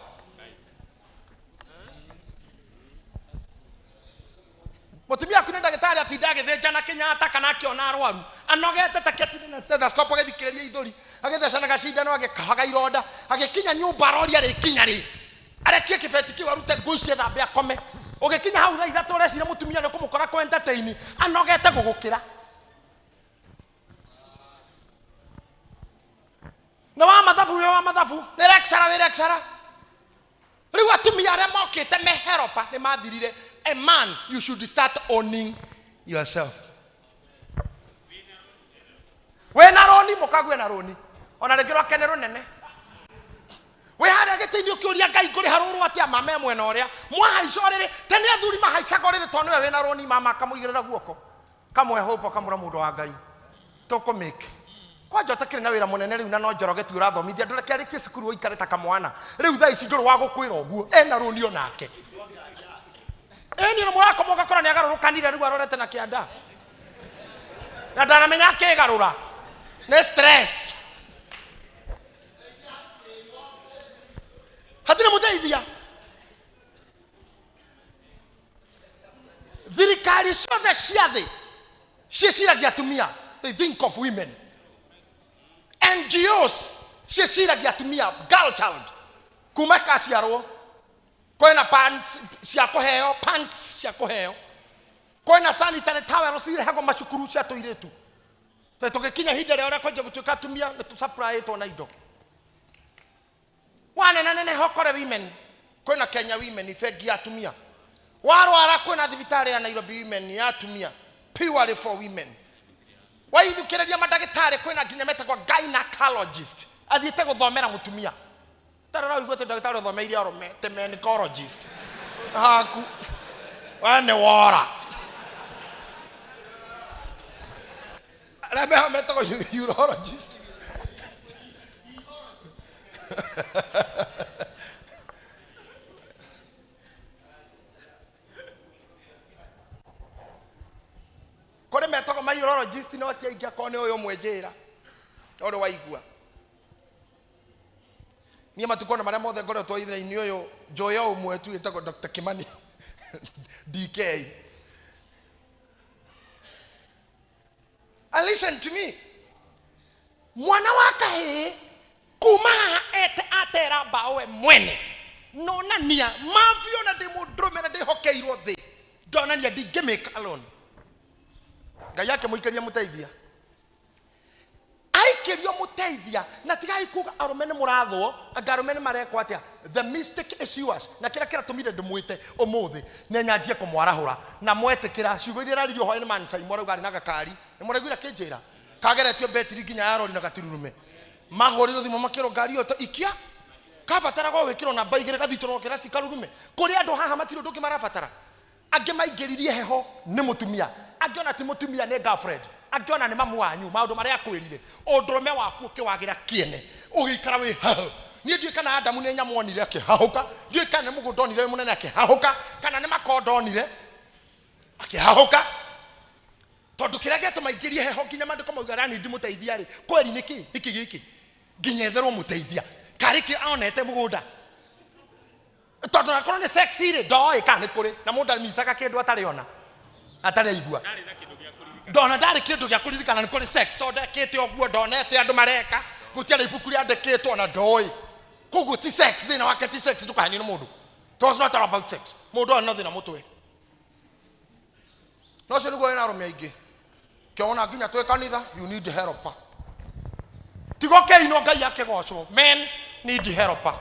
mutumia aku ni ndagitari atinda agithĩnja na Kenyatta kana akiona arwaru anogete taketi na stethoscope agithikĩrĩria ithuri agithecana gacindano agĩkahaga ironda agĩkinya nyũmba rori arĩkinya rĩ arekie kĩbeti kĩu arute ngũi cia thambe akome ũgĩkinya hau thaa ithatũ ũreciria mutumia nĩ kũmũkora kũ entertain anogete gũgũkĩra na wa mathabu nĩ lecturer riu atumia arĩa mokĩte meheropa nĩ mathirire. A man, you should start owning yourself. Wena roni mukagwe na roni ona rĩngĩ rwake runene we harĩa gĩtĩ-inĩ ũkĩũria Ngai kũrĩ harũrũ atia mama mwena ũrĩa mwahaica rĩrĩ tene athuri mahaicaga rĩrĩ tondũ we wena roni mama akamũigĩrĩra guoko kamwe hopo kamũra mũndũ wa Ngai tũkũmĩke kwanja ũtakĩrĩ na wĩra mũnene rĩu na no njoroge tu ũrathomithia ndũreke arĩkie cukuru ũikare ta kamwana rĩu thaa ici ndũrĩ wa gũkwĩra ũguo ena roni onake eni no mũrako mũgakora nĩ agarũrũkanire rĩu arorete na kĩanda na ndaramenya akĩgarũra nĩ stress hatirĩ mũteithia thirikari ciothe cia thĩ ciĩciragia atumia. They think of women. NGOs ciĩciragia atumia, girl child kuma kaciarwo kwena pants cia kũheo kwena sanitary towels irehagwo macukuru cia tũirĩtu tũgĩkinya hinda rĩa ũrĩa kwanja gũtuĩka atumia nĩ tũsupplyĩtwo na indo wanene hokore women kwena Kenya women ifengi ya atumia warwara kwena thibitarĩ ya Nairobi women ya atumia purely for women waithukĩrĩria mandagĩtarĩ kwena nginya metagwo gynecologist athiĩte gũthomera mũtumia tarara uiguĩte ndagĩtarĩ ũthomeire arũme te gynecologist haku wane wora arĩa metagwo urologist kore metagwo ma urologist no tiaingĩ akone ũyũ mwenjĩra ũrĩ waigua niĩ matukũ marĩa mothe ngoretwo ithĩra-inĩ ũyũ njoya ũmwe tu wĩtagwo Dr. Kimani DK. And listen to me, mwana wa kahĩĩ kuma ete atera mbaũ mwene nonania maviona ndĩ mũndũrũme na ndĩhokeirwo thĩ ndonania ndingĩmake alone. Ngai yake mũikĩria mũteithia aikĩrio mũteithia na tigai kuga arũme nĩ mũrathwo anga arũme nĩ marekwo atĩa. The mistake is yours na kĩrĩa kĩratũmire ndĩmwĩte ũmũthĩ nĩ nyanjie kũmwarahũra na mwetĩkĩra ciugo iria raririo hwaĩ nĩ Mansai mwarauga arĩ na gakari nĩ mũraiguire kĩnjĩra kageretio betiri nginya yarori na gatirurume mahũrĩrwo thimũ makĩrwo ngari ĩyo ikia kabataraga gwĩkĩrwo namba igĩrĩ gathitũ no kĩraci karurume kũrĩ andũ haha matirĩ ũndũ ũngĩ marabatara. Angĩ maingĩririe heho nĩ mũtumia angĩona ti mũtumia nĩ girlfriend angĩona nĩ mamu wanyu maũndũ marĩa akwĩrire ũndũrũme waku ũkĩwagĩra kĩene ũgĩikara wĩ hahũ. Niĩ ndiũĩ kana Adamu nĩ nyamũ onire akĩhahũka ndiũĩ kana nĩ mũgũnda onire mũnene akĩhahũka kana nĩ makonda onire akĩhahũka tondũ kĩrĩa gĩatũma aingĩrie heho nginya maandĩko mauga rani ndimũteithia rĩ kweri nĩkĩ gĩkĩ nginya etherwo mũteithia karĩ kĩ onete mũgũnda tondũ nakorwo nĩ sexy rĩ ndoĩ kana nĩ kũrĩ na mũndũ amicaga kĩndũ atarĩ ona atarĩ aigua ndona ndarĩ kĩndũ gĩa kũririkana nĩ kũrĩ sex tondũ ndekĩte ũguo ndonete andũ mareka gũtiarĩ ibuku rĩandĩkĩtwo na ndoĩ koguo ti sex thĩna wake ti sex ndũkahenio nĩ mũndũ it's not all about sex mũndũ arĩ na thĩna mũtwe no ũcio nĩguo wĩna arũme aingĩ kĩona nginya twĩ kanitha you need helper tigo kĩino Ngai akĩgocwo men need helper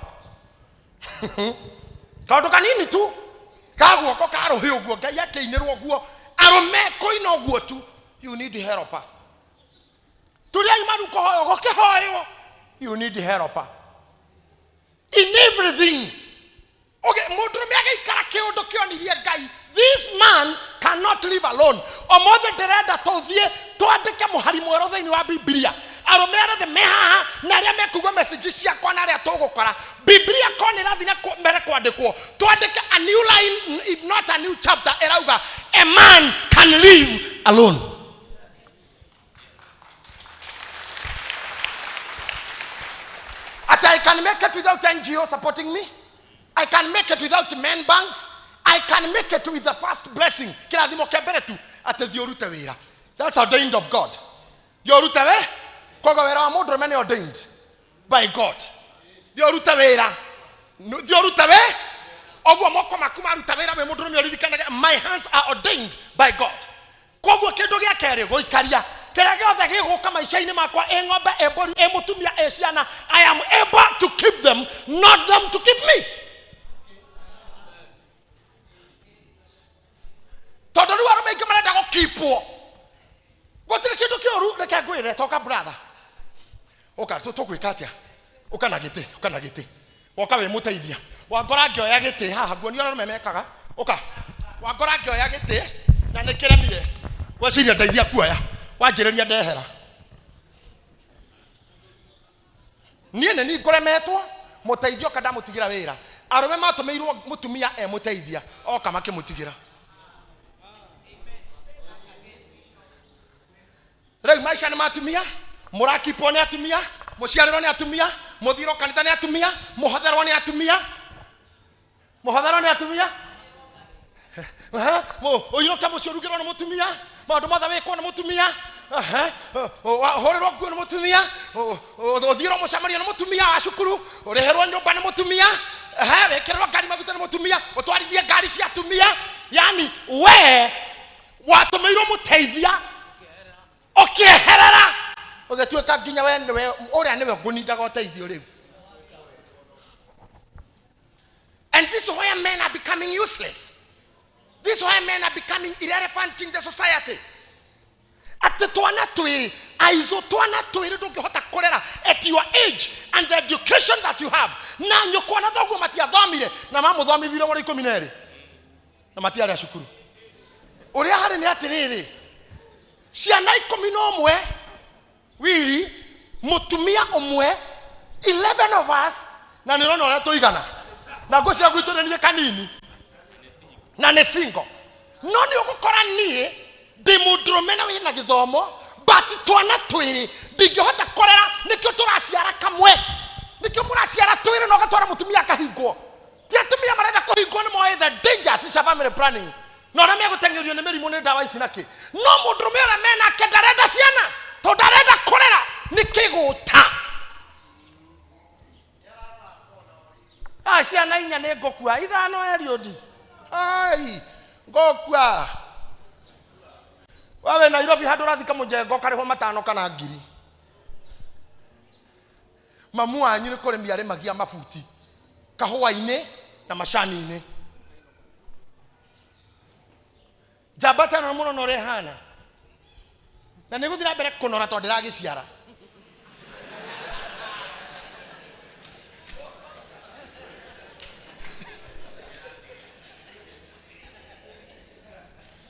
kaũndũ kanini tu kaguoko karũhĩ ũguo Ngai akĩinĩrwo guo arũme kũina ũguo tu you need helper. Tũrĩa imaru kũhoywo gũkĩhoywo you need helper in everything. Okay, mũndũrũme agĩikara kĩũndũ kĩonirie Ngai. This man cannot live alone. Ũmũthĩ ndĩrenda tũthiĩ twandĩke mũhari mwerũ thĩinĩ wa Biblia. Arũme arĩa me haha na arĩa mekugua message ciakwa na arĩa tũgũkora Biblia ko nĩ rathiĩ na mbere kwandĩkwo twandĩke a new line if not a new chapter ĩrauga a man can live alone. I can make it without NGO supporting me. I can make it without men banks. I can make it with the first blessing. Kirathimo kia mbere tu ati thio rute wira. That's ordained of God. Thio rute we kogo wira wa mundu mene ordained by God. Thio rute wira. Thio rute we ogwo moko makuma rute wira we mundu oririkanaga my hands are ordained by God. Kogo kindu gia kere goikaria kira giothe giguka maisha-ini makwa eng'ombe embori emutumia eciana I am able to keep them, not them to keep me. Todo riu arume ingi marenda gukipwo gutiri kindu kioru reke ngwire toka brother oka tukwika atia oka na giti woka we muteithia wangora ngioya giti haha guo nio memekaga oka wangora ngioya giti na nikiremire weciria ndeithia kuoya wanjiriria ndehera nie ne ni ngoremetwo muteithio kada mutigira wira arume matumirwo mutumia muteithia oka makimutigira Reu maisha ni matumia, murakipo ni atumia, muciariro ni atumia, muthiro kanitha ni atumia, muhotherwo ni atumia. Muhotherwo ni atumia. Uyiroka muciurugirwo ni mutumia, maundu mothe wikwo ni mutumia. Horirwo nguo ni mutumia, uthiro mucamario ni mutumia wa cukuru, ureherwo nyumba ni mutumia, wikirwo ngari maguta ni mutumia, utwarithie ngari cia atumia. Yani we watumirwo muteithia okieherera ugetuika nginya we niwe uria niwe ngunindaga uteithio riu. And this is why men are becoming useless. This is why men are becoming irrelevant in the society. Ati twana twiri aizo twana twiri ndungihota kurera at your age and the education that you have. Na nyoko na thoguo matiathomire na mamuthomithire muri 12 na matiari cukuru. Uria hari ni atiriri ciana 11 wili mutumia umwe 11 of us na nirona ora tuigana na ngocia gwitu ni kanini na ni single no ni ugukora nie ndi mundrumena wina githomo but twana twiri ndingihota korera nikio turaciara kamwe nikio muraciara twiri no gatwara mutumia akahingwo ti atumia marenda kuhingwo ni moe the dangers is family planning. No na megutengerio ni mirimu ni ndawa ici naki no mundume ora mena kedarenda ciana to darenda korera ni kiguta ciana inya ni ngokua ithano eriodi ai ngokua wawe Nairobi handu rathika mujengo kariho 5 kana 1000 mamu anyu ni kuremia remagia mafuti kahua-ini na macani-ini jabata na muno no rehana na niguthira mbere kunora to ndiragiciara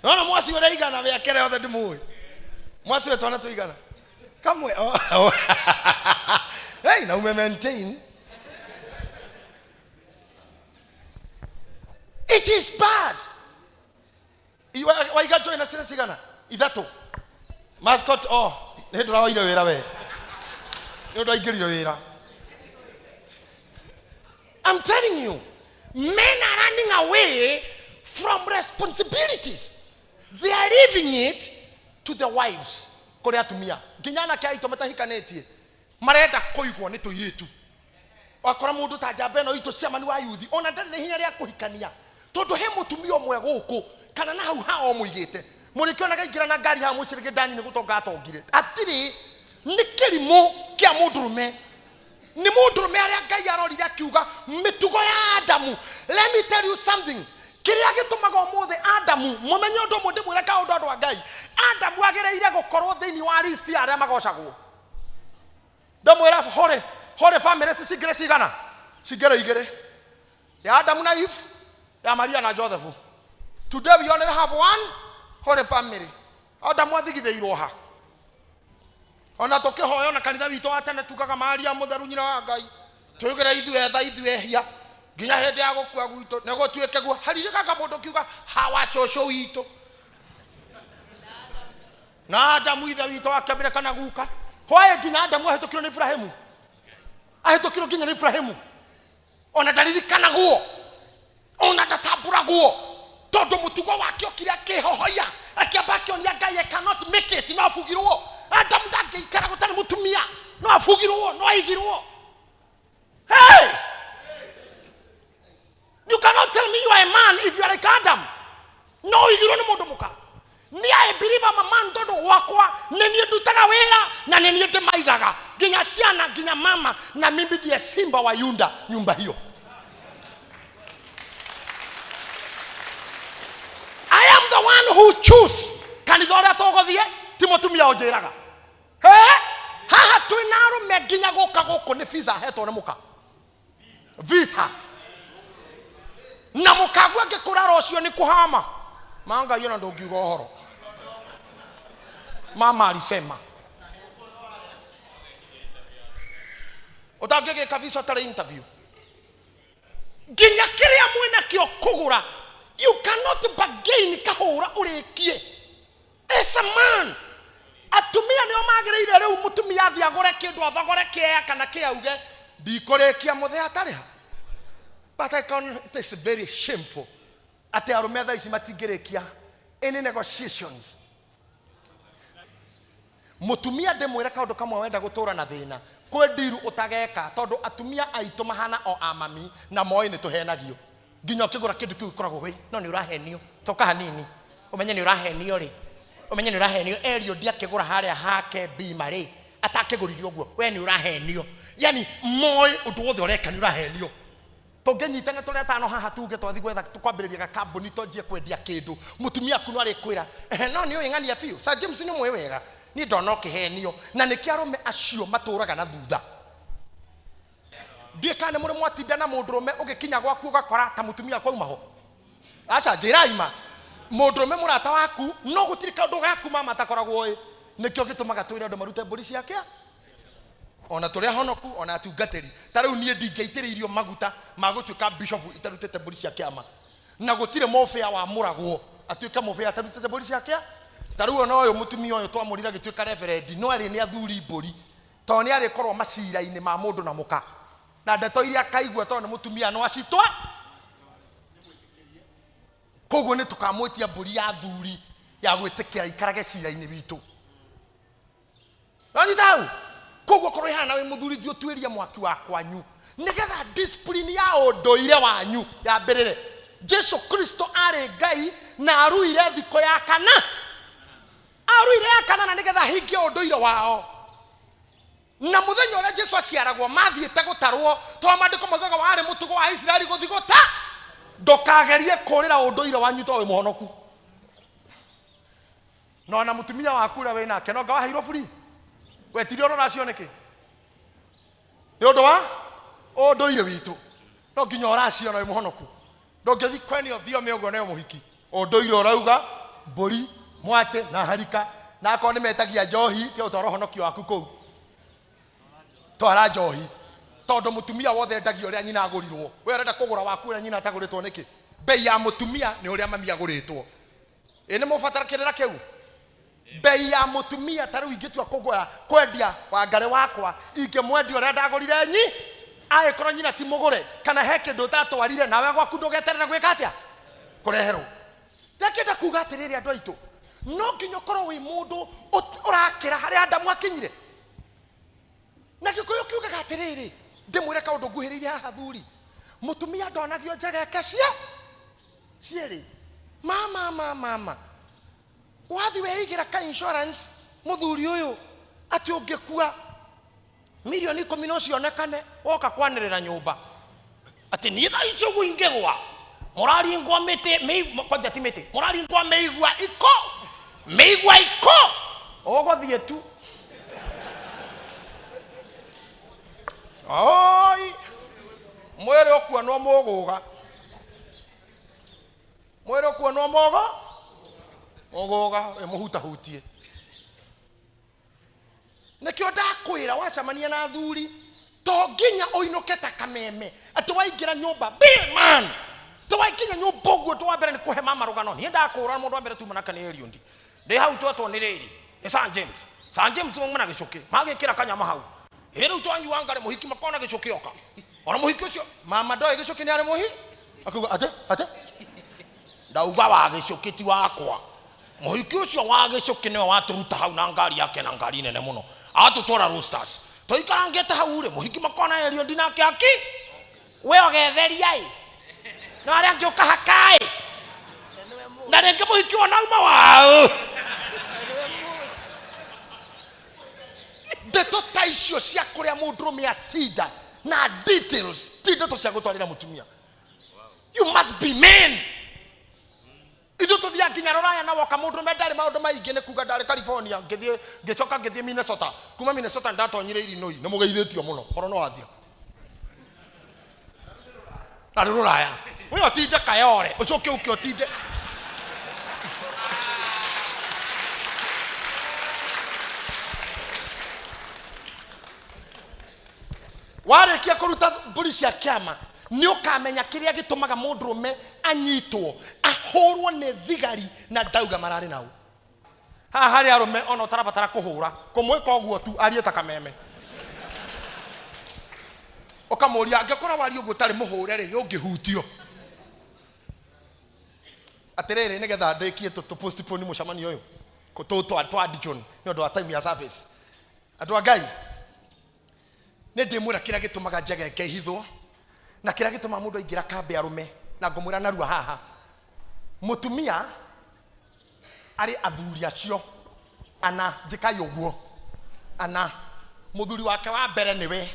no mwasi ore igana we akere othe ndimui mwasi we twana tuigana kamwe hey na ume maintain it is bad. Why got join us in Sigana? Idato mascot, oh, they draw you away. You don't get your. I'm telling you, men are running away from responsibilities. They are leaving it to the wives. Korea to Mia. Ginyana kai tomata hikaneti. Mareda koiko ne to yitu. Wakora mudu tajabeno ito siamani wa yudi. Ona dane hinya kuhikania. Todo hemu tumio mwe goko. Kana na hao muigite murikio gaigira na ngari ha mucirige ndani ni gutonga atongire atiri nikirimo kia mundurume ni mundurume aria ngai arorire akiuga mitugo ya Adamu. Let me tell you something, kiria gitumaga omothe Adamu mumenye undu mundu mwira ka undu wa ngai Adamu agereire gukorwo thiini wa list ya aria magocagwo ndamwira hore family cigire cigana cigire igire ya Adamu na Eve ya Maria na Joseph. Today we only have one holy family. Adamu athigithiirwo ha. Ona tukihoya na kanitha witu wa tene tukaga Maria mutheru nyina wa Ngai. Tuigire ithue tha ithue hia. Nginya hindi ya gukua gwitu nego tuike guo. Haririkaga mundu kiuga hawa cũcũ witu. Na Adamu ithe witu akabire kana guka. Hoye nginya Adamu ahetukirwo ni Ibrahimu. Ahetukirwo nginya ni Ibrahimu. Ona ndaririkana guo. ona ndatamburagwo tondu mutugo wake okiria kihohoya akiambakio ni Ngai cannot make it no afugirwo Adam ndangĩikara gũtarĩ mutumia no afugirwo no aigirwo. Hey, you cannot tell me you are a man if you are like Adam. No igirwo ni mundu muka ni I believe I'm a man tondu gwakwa ni nie ndutaga wira na ni nie ndimaigaga nginya ciana nginya mama na mimi ndiye simba wa Yuda nyumba hiyo. I am the one who choose. Kanitha uria tuguthie ti mutumia onjiraga haha twina arume nginya guka guku ni visa hetwo ni muka visa na mukagu angikura ucio ni kuhama manga yona ndungiuga uhoro mama alisema utangigika visa tare interview nginya kiria mwina kio kugura. You cannot bargain kahura urekie. As a man, atumia ni omagereire riu mutumia athia gore kindu athagore kia kana kiauge ndikorekia muthe atariha. But I can, it is very shameful. Ate arume tha ici matingerekia any negotiations. Mutumia ndimwire kaundu kamwe wenda gutura na thina kwe ndiru utageka tondu atumia aitu mahana o amami na moi ni tuhenagio. Nginya kigura kindu kiu koragwo we no ni urahenio toka hanini umenye ni urahenio ri umenye ni urahenio erio ndia kigura haria hake bima ri atakiguririo guo we ni urahenio yani moi undu wothe ureka ni urahenio tungenyitana tuli atano haha tuge twathi gwetha tukwambiriria ga kambuni tonjie kwendia kindu mutumia kunu ari kwira no ni uyingania fiu Sir James ni mwe wega ni ndono kihenio na ni kiarume acio maturaga na thutha ndikane muri mwatinda na mundurume ugikinya gwaku ugakora ta mutumia kwa umaho acha njiraima mundurume murata waku no gutirika ndu gaku mama takoragwo nikio gitumaga twire ndu marute mburi ciake ona turi honoku ona atungatiri tariu nie ndingeitiririo maguta magutuika bishop itarutete mburi ciake ama na gutire mofia wa muragwo atuika mofia atarutete mburi ciake tariu ona uyu mutumia uyu twamurira gituika reverend no ari ni athuri mburi to ni ari korwo macira-ini ma mundu na muka na ndeto iria akaigua tondu mutumia no acitwa koguo ni tukamwitia mburi ya thuri ya gwitikira ikarage cira-ini witu nani tau koguo korwo ihana we muthuri thio twiria mwaki wa kwanyu nigetha discipline ya unduire wanyu ya mbirire. Jesu Kristo ari Ngai na aruire thiko ya kana na nigetha hingie unduire wao na muthenya uria Jesu aciaragwo mathiite gutarwo to mandiko moigaga wari mutugo wa Israeli guthiguta ndokagerie kurira unduire wanyu to we muhonoku no na mutumia waku ra we nake no ngawaheirwo buri wetirio ro racio niki ni undu wa unduire witu no nginya uracio no we muhonoku ndongethi kwenio thio me ugo nayo muhiki unduire urauga mburi mwate na harika na akoni metagia njohi ti utoro honokio waku kou twara njohi tondu mutumia wothe ndagio ria nyina agurirwo we urenda kugura waku ria nyina ataguritwo niki bei ya mutumia ni uria mami aguritwo ni mubatara kirira kiu bei ya mutumia tariu ingitua kugura kwendia wangare wakwa ingimwendia uria ndagurire nyi aikorwo nyina ti mugure kana he kindu tatwarire nawe gwaku ndugeterera gwika atia kureherwo ndakenda kuga atiriri andu aitu no nginya korwo wi mundu urakira haria Adamu akinyire na gikuyu kiugaga atiriri ndimwire kaundu nguhiririe haha thuri mutumia ndonagio njageke cieri mama wathi weigira ka insurance muthuri uyu ati ungikua milioni 10 no cionekane woka kwanirira nyumba ati ni tha icio guingegwa murari ngwa miti kwanja ti miti murari ngwa meigwa iko ogothie tu oi mwere okua no moguga mwere okua no ogoga emuhuta hutie nekio ndakwira wacamania na thuri to nginya oinoketa kameme ati waingira nyumba be man to waikinya nyumba guo to wambere ni kuhe mama rugano ni ndakura mundu wambere tu manaka ni eriondi ndi hau to ni riri ni Sir James mwana gicuki magikira kanyama hau riu twanyu wangare muhiki makona gicuki oka ona muhiki ucio mama ndoe gicuki ni ari muhi Akuga ate ndauga wa gicukiti wakwa muhiki ucio wa gicuki niwe waturuta hau na ngari yake na ngari nene muno atutwara roosters toikarangete hau ri muhiki makona erio ndinake aki we ogetheria i na ari angi ukahakai na renge muhiki ona uma wao ndeto ta icio cia kuria mundurume atinda na details tindeto cia gutwarira mutumia. You must be men. Idu tuthia nginya Roraya na woka mundurume ndari maundu maingi ne kuga ndari California ngithie ngicoka ngithie Minnesota kuma Minnesota ndatonyire Illinois ne mugeithitio muno horo no athia na Roraya uyo tinde kayore ucoke ukio tinde warekia kuruta mburi cia kiama ni ukamenya kiria gitumaga mundurume anyitwo ahurwo ne thigari na ndauga marari nau ha hari arume ono tarabatara kuhura kumwika oguo tu arieta kameme okamuria angekora wari uguo tari muhure ri ungihutio atirere nigetha ndekie to postpone mucamani uyu kututu atwa dijon no do time ya service atwa gai ne ndimura kiria gitumaga njege kehithwo na kiria gituma mundu aingira kambe arume na ngomwira narua haha mutumia ari athuri acio ana Gitahi uguo ana muthuri wake wa mbere niwe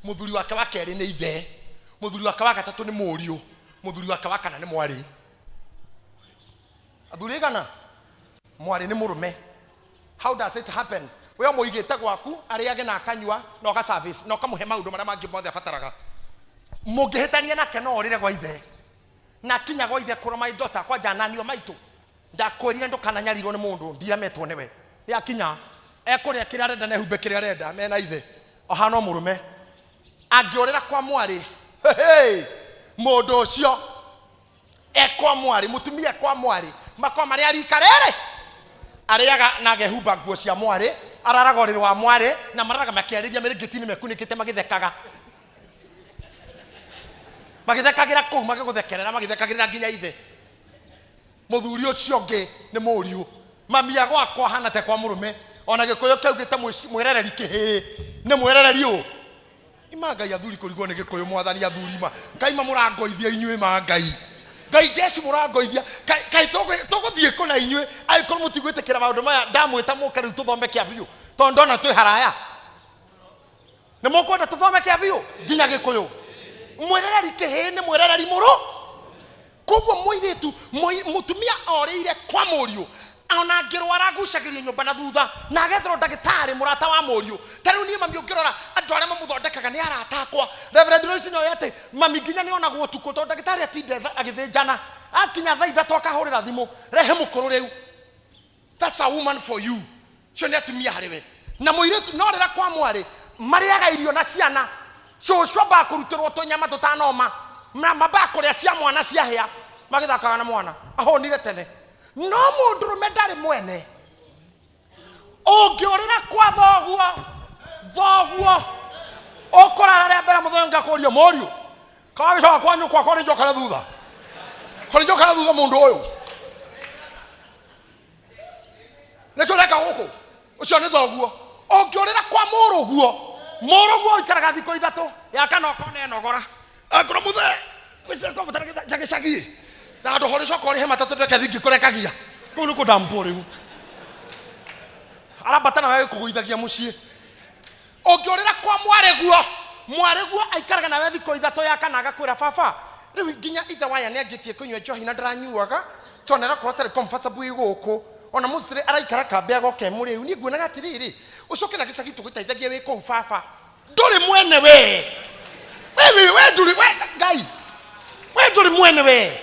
muthuri wake wa keri ni ithe muthuri wake wa gatatu ni muriu muthuri wake wa kana ni mwari athuri gana mwari ni murume. How does it happen? We muigite gwaku ariage na akanyua na oka service na okamuhe maundu maria mangi mothe abataraga mungihitania nake no orire gwa ithe na kinya gwa ithe kuro my daughter kwa jananio maitu ndakwirire ndukananyarirwo ni mundu ndiametwo niwe ya kinya ekuria kiria renda na humbe kiria renda mena ithe ohano murume angiorira kwa mwari mundu ucio ekwa mwari mutumia kwa mwari makwa mari arika rere ariaga na gehumba nguo cia mwari araragoriro wa mwari na mararaga makiariria mirigitini mekunikite magithekaga magithekagira kou magiguthekerera magithekagira nginya ithe muthuri ucio ngi ni muriu mamia gwakwa hana te kwa murume ona gikuyu kiu gite mwirereri kihi ni mwirereri u imangai athuri kurigwo ni gikuyu mwathani athuri ma kaima murangoithia inyue mangai ngai jesu murangoithia kai tuguthie kuna inyue aikoro mutigwitikira maundu maya ndamwita muke riu tuthome kia biu to ndona twi haraya ni mukwenda tuthome kia biu nginya gikuyu mwirereri kihi ni mwirereri muru koguo muiritu mutumia orire kwa muriu ona ngirwara gucagirio nyumba na thutha na agethero ndagitari murata wa muriu tariu ni mami ungirora andu aria mamuthondekaga ni arata akwa Reverend Royce no yate mami nginya ni ona gutuko to ndagitari atinde agithinjana akinya tha itha toka hurira thimu rehe mukuru riu. That's a woman for you. Cio ni atumia hariwe na muiritu no rira kwa mwari mariaga irio na ciana cocua ba kurutirwo tunyama tutanoma na mabakuria cia mwana cia hia magithakaga na mwana ahonire tene no mundurume ndari mwene ungiorira kwa thoguo ukorara ria mbere muthoyo ngakuria moriu kawa gicoka kwanyu kwa kori njokara thutha mundu uyu nikio reka guku ucio ni thoguo ungiorira kwa muruguo ikaraga thiko ithatu ya kana okone nogora akoro muthe wiseko mutaraga jagicagi na ndo hori soko ri matatu ndeke thingi kurekagia kuu ni kudamporiu arabatana wewe kuguithagia mucii ungiorira kwa mwareguo aikaraga nawe thiko ithatu ya kana agakwira baba riu nginya ithe waya ni anjitie kunywa njohi na ndaranyuaga tonera kurotare comfortable iguku ona musire araikara kambe agoke muri ni nguonaga atiriri ucoke na gicagi tugitaithagia wi kou baba nduri mwene we nduri ngai we nduri mwene we.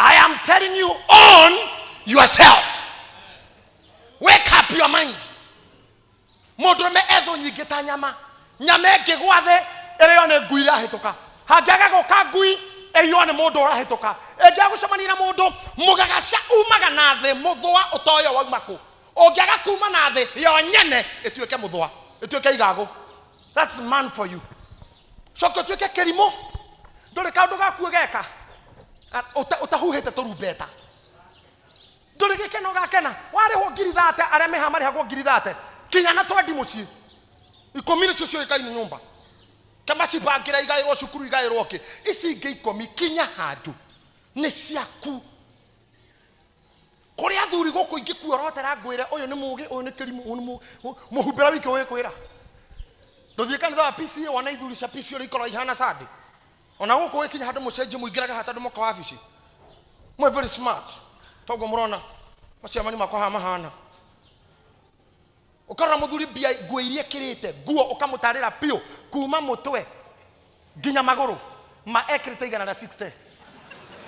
I am telling you, own yourself. Wake up your mind. Mundurume etho nyingi ta nyama ngigwa the ere one ngui rahituka hangiaga guka ngui eyone mundu rahituka engia gucemania na mundu mugagaca umaga na the muthwa utoyo waumaku ungiaga kuma na the yo nyene etuike muthwa etuike igago. That's man for you. Soko tuike kerimo ndore kaundu gakuegeka utahuhite turumbeta ndore gikeno gakena wariho ngiri 30 aria meha marihagwo ngiri 30 kinya na twendi mucii ikomini cio ikaini nyumba kama cibangira igairwo cukuru igairwo ki ici ingi ikomi kinya handu ni ciaku kuria thuri guku ingi kuorotera ngwire uyu ni mugi uyu ni kirimu muhumbira wiki uyu kwira nduthie kanitha wa PCA wana ithuri cia PCA uri ikora ihana sadi ona guku ikinya handu mucenje muingiraga hatandu muka wabici mwe very smart togo murona maciamani makwa ha mahana ukarora muthuri bia nguo iria kirite nguo ukamutarira pio kuma mutwe nginya maguru ma ekirite 160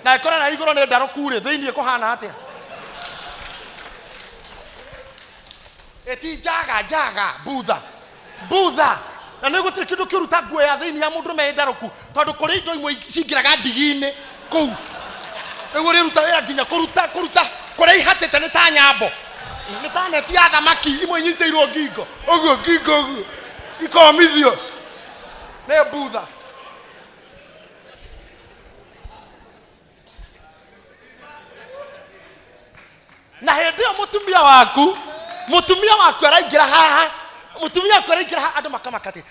na ikora na igoro ne ndaro kure thiini kuhana atia eti jaga budha na nego tikindu kiruta nguo ya thiini ya mundu me ndaroku tondu kuri indo imwe cingiraga ndigine kou ego riruta wira nginya kuruta kuri ihatete ni ta nyambo ni ta neti ya thamaki imwe nyiteirwo ngingo oguo ikomithio ne budha na hindi yo mutumia waku araingira haha mutumia waku araingira haha andu makamakati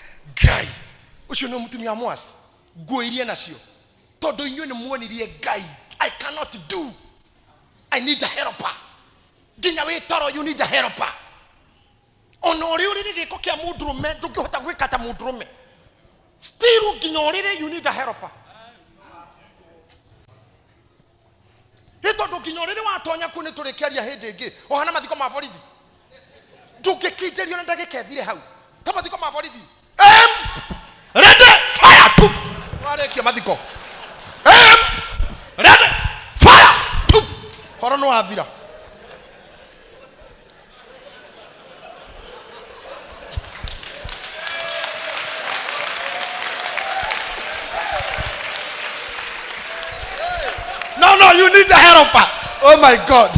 ngai ucio no mutumia mwasi nguo irie nacio tondu inyu ni muonirie ngai I cannot do. I need a helper. Ginya we toro you need a helper. Onori uri giko kia mudrume ndungihota gwikata mudrume. Still ginya uri you need a helper. Hito ginya uri watonya kuni turekeria hindi ingi. Ohana mathiko ma borithi. Ndungikithirio na ndagikethire hau. Ta mathiko ma borithi. Ready fire poop. Warekia mathiko. Ready fire poop. Horo no athira. No, you need a helper. Oh my God.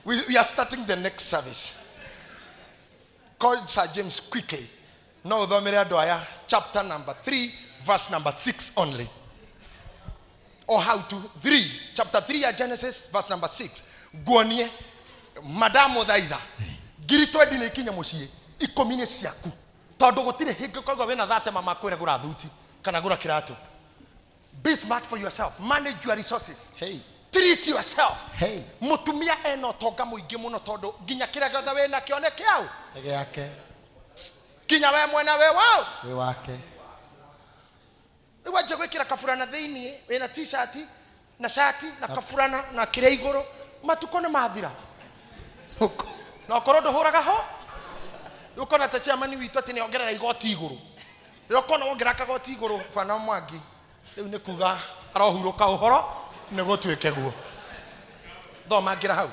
We are starting the next service. Call Sir James quickly. Now, chapter number 3, verse number 6 only. Or how to 3, chapter 3 of Genesis, verse number 6. Guanie, Madame Daida, Girito dine kinya moshie, ikomine siaku. Todo gotire hige kwa wena dhate mama kwere gura dhuti, kana gura kirato. Be smart for yourself. Manage your resources. Hey. Treat yourself. Hey. Mutumia eno toga muingi muno todo ginya kira gotha wena kione kiau. Ege yake. Kinya we mwena we wao. We wake. Waje gwikira kafurana thiini wena t-shirt na shati na kafurana na kire iguru matuko ne mathira. Na korodo horaga ho. Ukona ta chairman witu ati ni ongerera igoti iguru. Ukona ongerera kagoti iguru fana mwangi. Riu ni kuga arohuruka uhoro ni gutwike guo. Thoma ngira hau.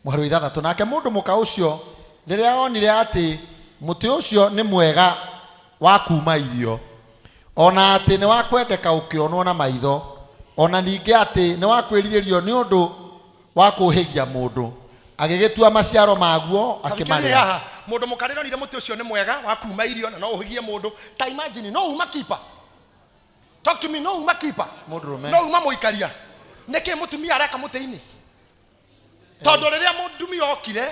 Mwaru ithathatu nake mundu muka ucio riria onire ati muti ucio ni mwega wa kuma irio ona ati ni wakwendeka ukionwo na maitho ona ninge ati ni wakwiririo ni undu wa kuhigia mundu agigitua maciaro maguo akimaria mundu mukariro nire muti ucio ni mwega wa kuma irio na no uhigie mundu ta imagine no uma kipa talk to me no uma kipa no uma muikaria neke mutumia araka mutiini tondu riria mutumia okire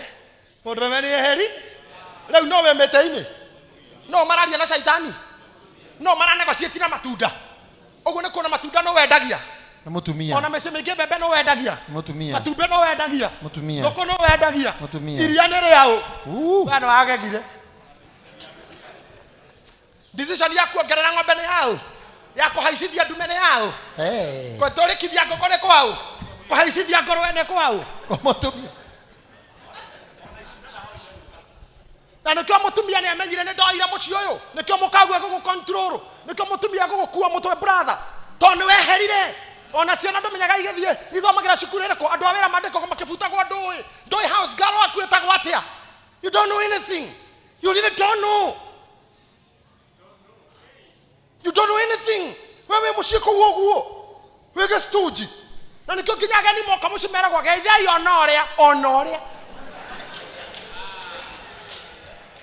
mundu ni heri leo no we meteini no mararia na shaitani no marane go cietina matunda oguo ne kuona matunda no wendagia na mutumia ona mecemege bebe no wendagia mutumia matunda no wendagia mutumia thoko no wendagia mutumia iria ne riao bana wagegire decision ya kuongerera ng'ombe ne yao ya kuhaicithia ndume ne yao kwa torikithia ngoko ne kwao kuhaicithia ngoro ne kwao mutumia na nikyo mutumia ni amenyire ne ndoira mucio uyu nikyo mukagwe gugu control nikyo mutumia gugu kuwa mutwe brother to ni weherire ona ciana ndomenyaga igethie ithomagira cukuru ire ko andu awira mandiko ko makibutagwo ndoi house girl waku etagwo atia you don't know anything you really don't know anything wewe mushiko woguo wege stuji na nikyo kinyaga ni moka mucimera gwa geithia onoria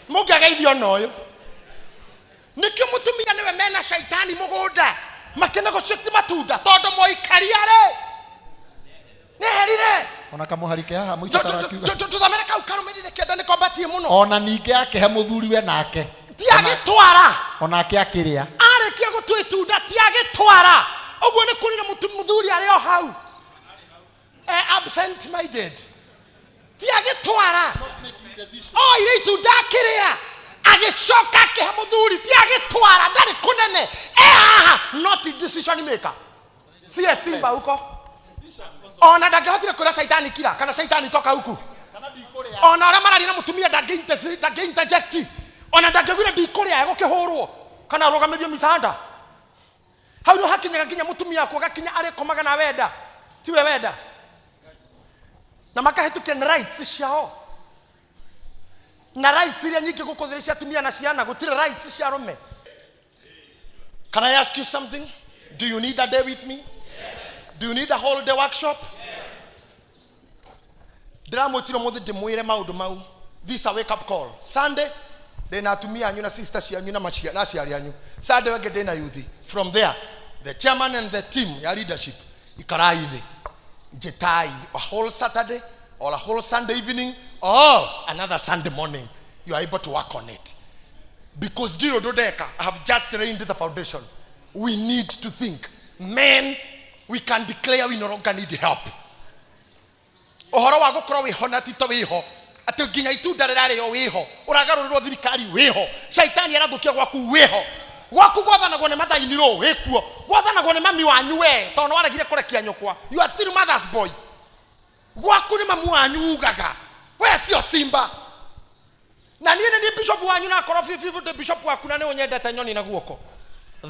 mugiageithio noyo Nikio mutumia niwe mena shaitani mugunda. Makena go shoti matunda todo moikaria re. Neherire. Ona kamuharike haha muita karakiuga. Tuthamera kau karumirire kenda ni kombatie muno. Ona ninge akehe muthuriwe nake. Tiagitwara. Ona ake akiria. Arekia gutwe tunda tiagitwara. Oguo ni kuri na muthuri ari o hau. Absent minded. Tiagitwara. Oh, ile tunda kiria. Agishoka akehe muthuri tiagitwara ndari kunene. Not decision maker. Sie simba huko. Ona ndangehotire kura shaitani kila kana shaitani toka huku. Ona ora marari na mutumia ndangeinterject. Ona ndangegwira ndikuria egukihurwo kana rugamirio misanda. Hau no hakinyaga kinya mutumia ko gakinya ari komaga na wenda. Tiwe wenda. Na makahetuke na rights ciao. Na rights iria nyingi gukuthirisha atumia na ciana gutire rights cia rume. Can I ask you something? Do you need a day with me? Yes. Do you need a whole day workshop? Yes. Ndramutiro muthi ndimwire maundu mau. This a wake up call. Sunday then atumia anyu na sisters yanyu na aciari anyu. Sunday we get na youth. From there the chairman and the team ya leadership ikaraithi Gitahi a whole Saturday or a whole Sunday evening or another Sunday morning you are able to work on it. Because Diro Dodeka have just laid the foundation. We need to think. Men, we can declare we no longer need help. Ohoro wa gukoro we hona tito we ho. Ate ginya itunda rare yo we ho. Uragarurwo thirikari we ho. Shaitani arathukia gwaku we ho. Gwaku gwathanagwo ne mathaini ro we kuo. Gwathanagwo ne mami wanyu we. Tono waregire kurekia nyokwa. You are still mother's boy. Gwaku ne mamu wanyu ugaga. We sio simba. Na niene ni bishop wanyu na koro fifu te bishop waku na ne onyendete nyoni na guoko.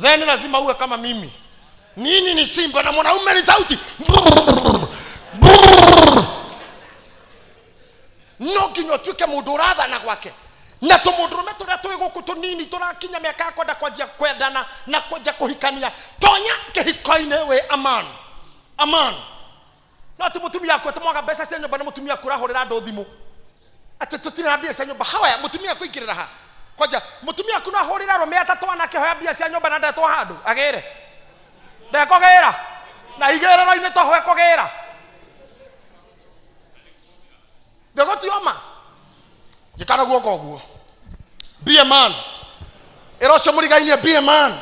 Then lazima uwe kama mimi. Nini ni simba na mwanaume ni sauti. No kinyo tuke muduratha na gwake. Na tumudurume turia twi guku tunini turakinya miaka ya kwenda kwanjia kwendana na kwanjia kuhikania. Tonya kihiko-ine we aman. Aman. Na tumutumia kwa tumuaga mbeca cia nyumba na mutumia kurahurira ndo thimu. Ati tutire na biacara nyumba hawa mutumia kuikirira ha kwaja mutumia kuna horira rome atatu anake hoya biacara nyumba na ndetwa handu agire ndekogira na igere roine to hoya kogira ndegotioma gikana guoko guo be a man erosho murigaine be a man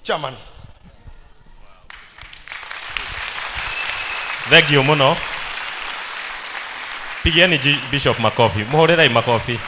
chairman thank you muno. Pigieni Bishop makofi. Muhorerai makofi.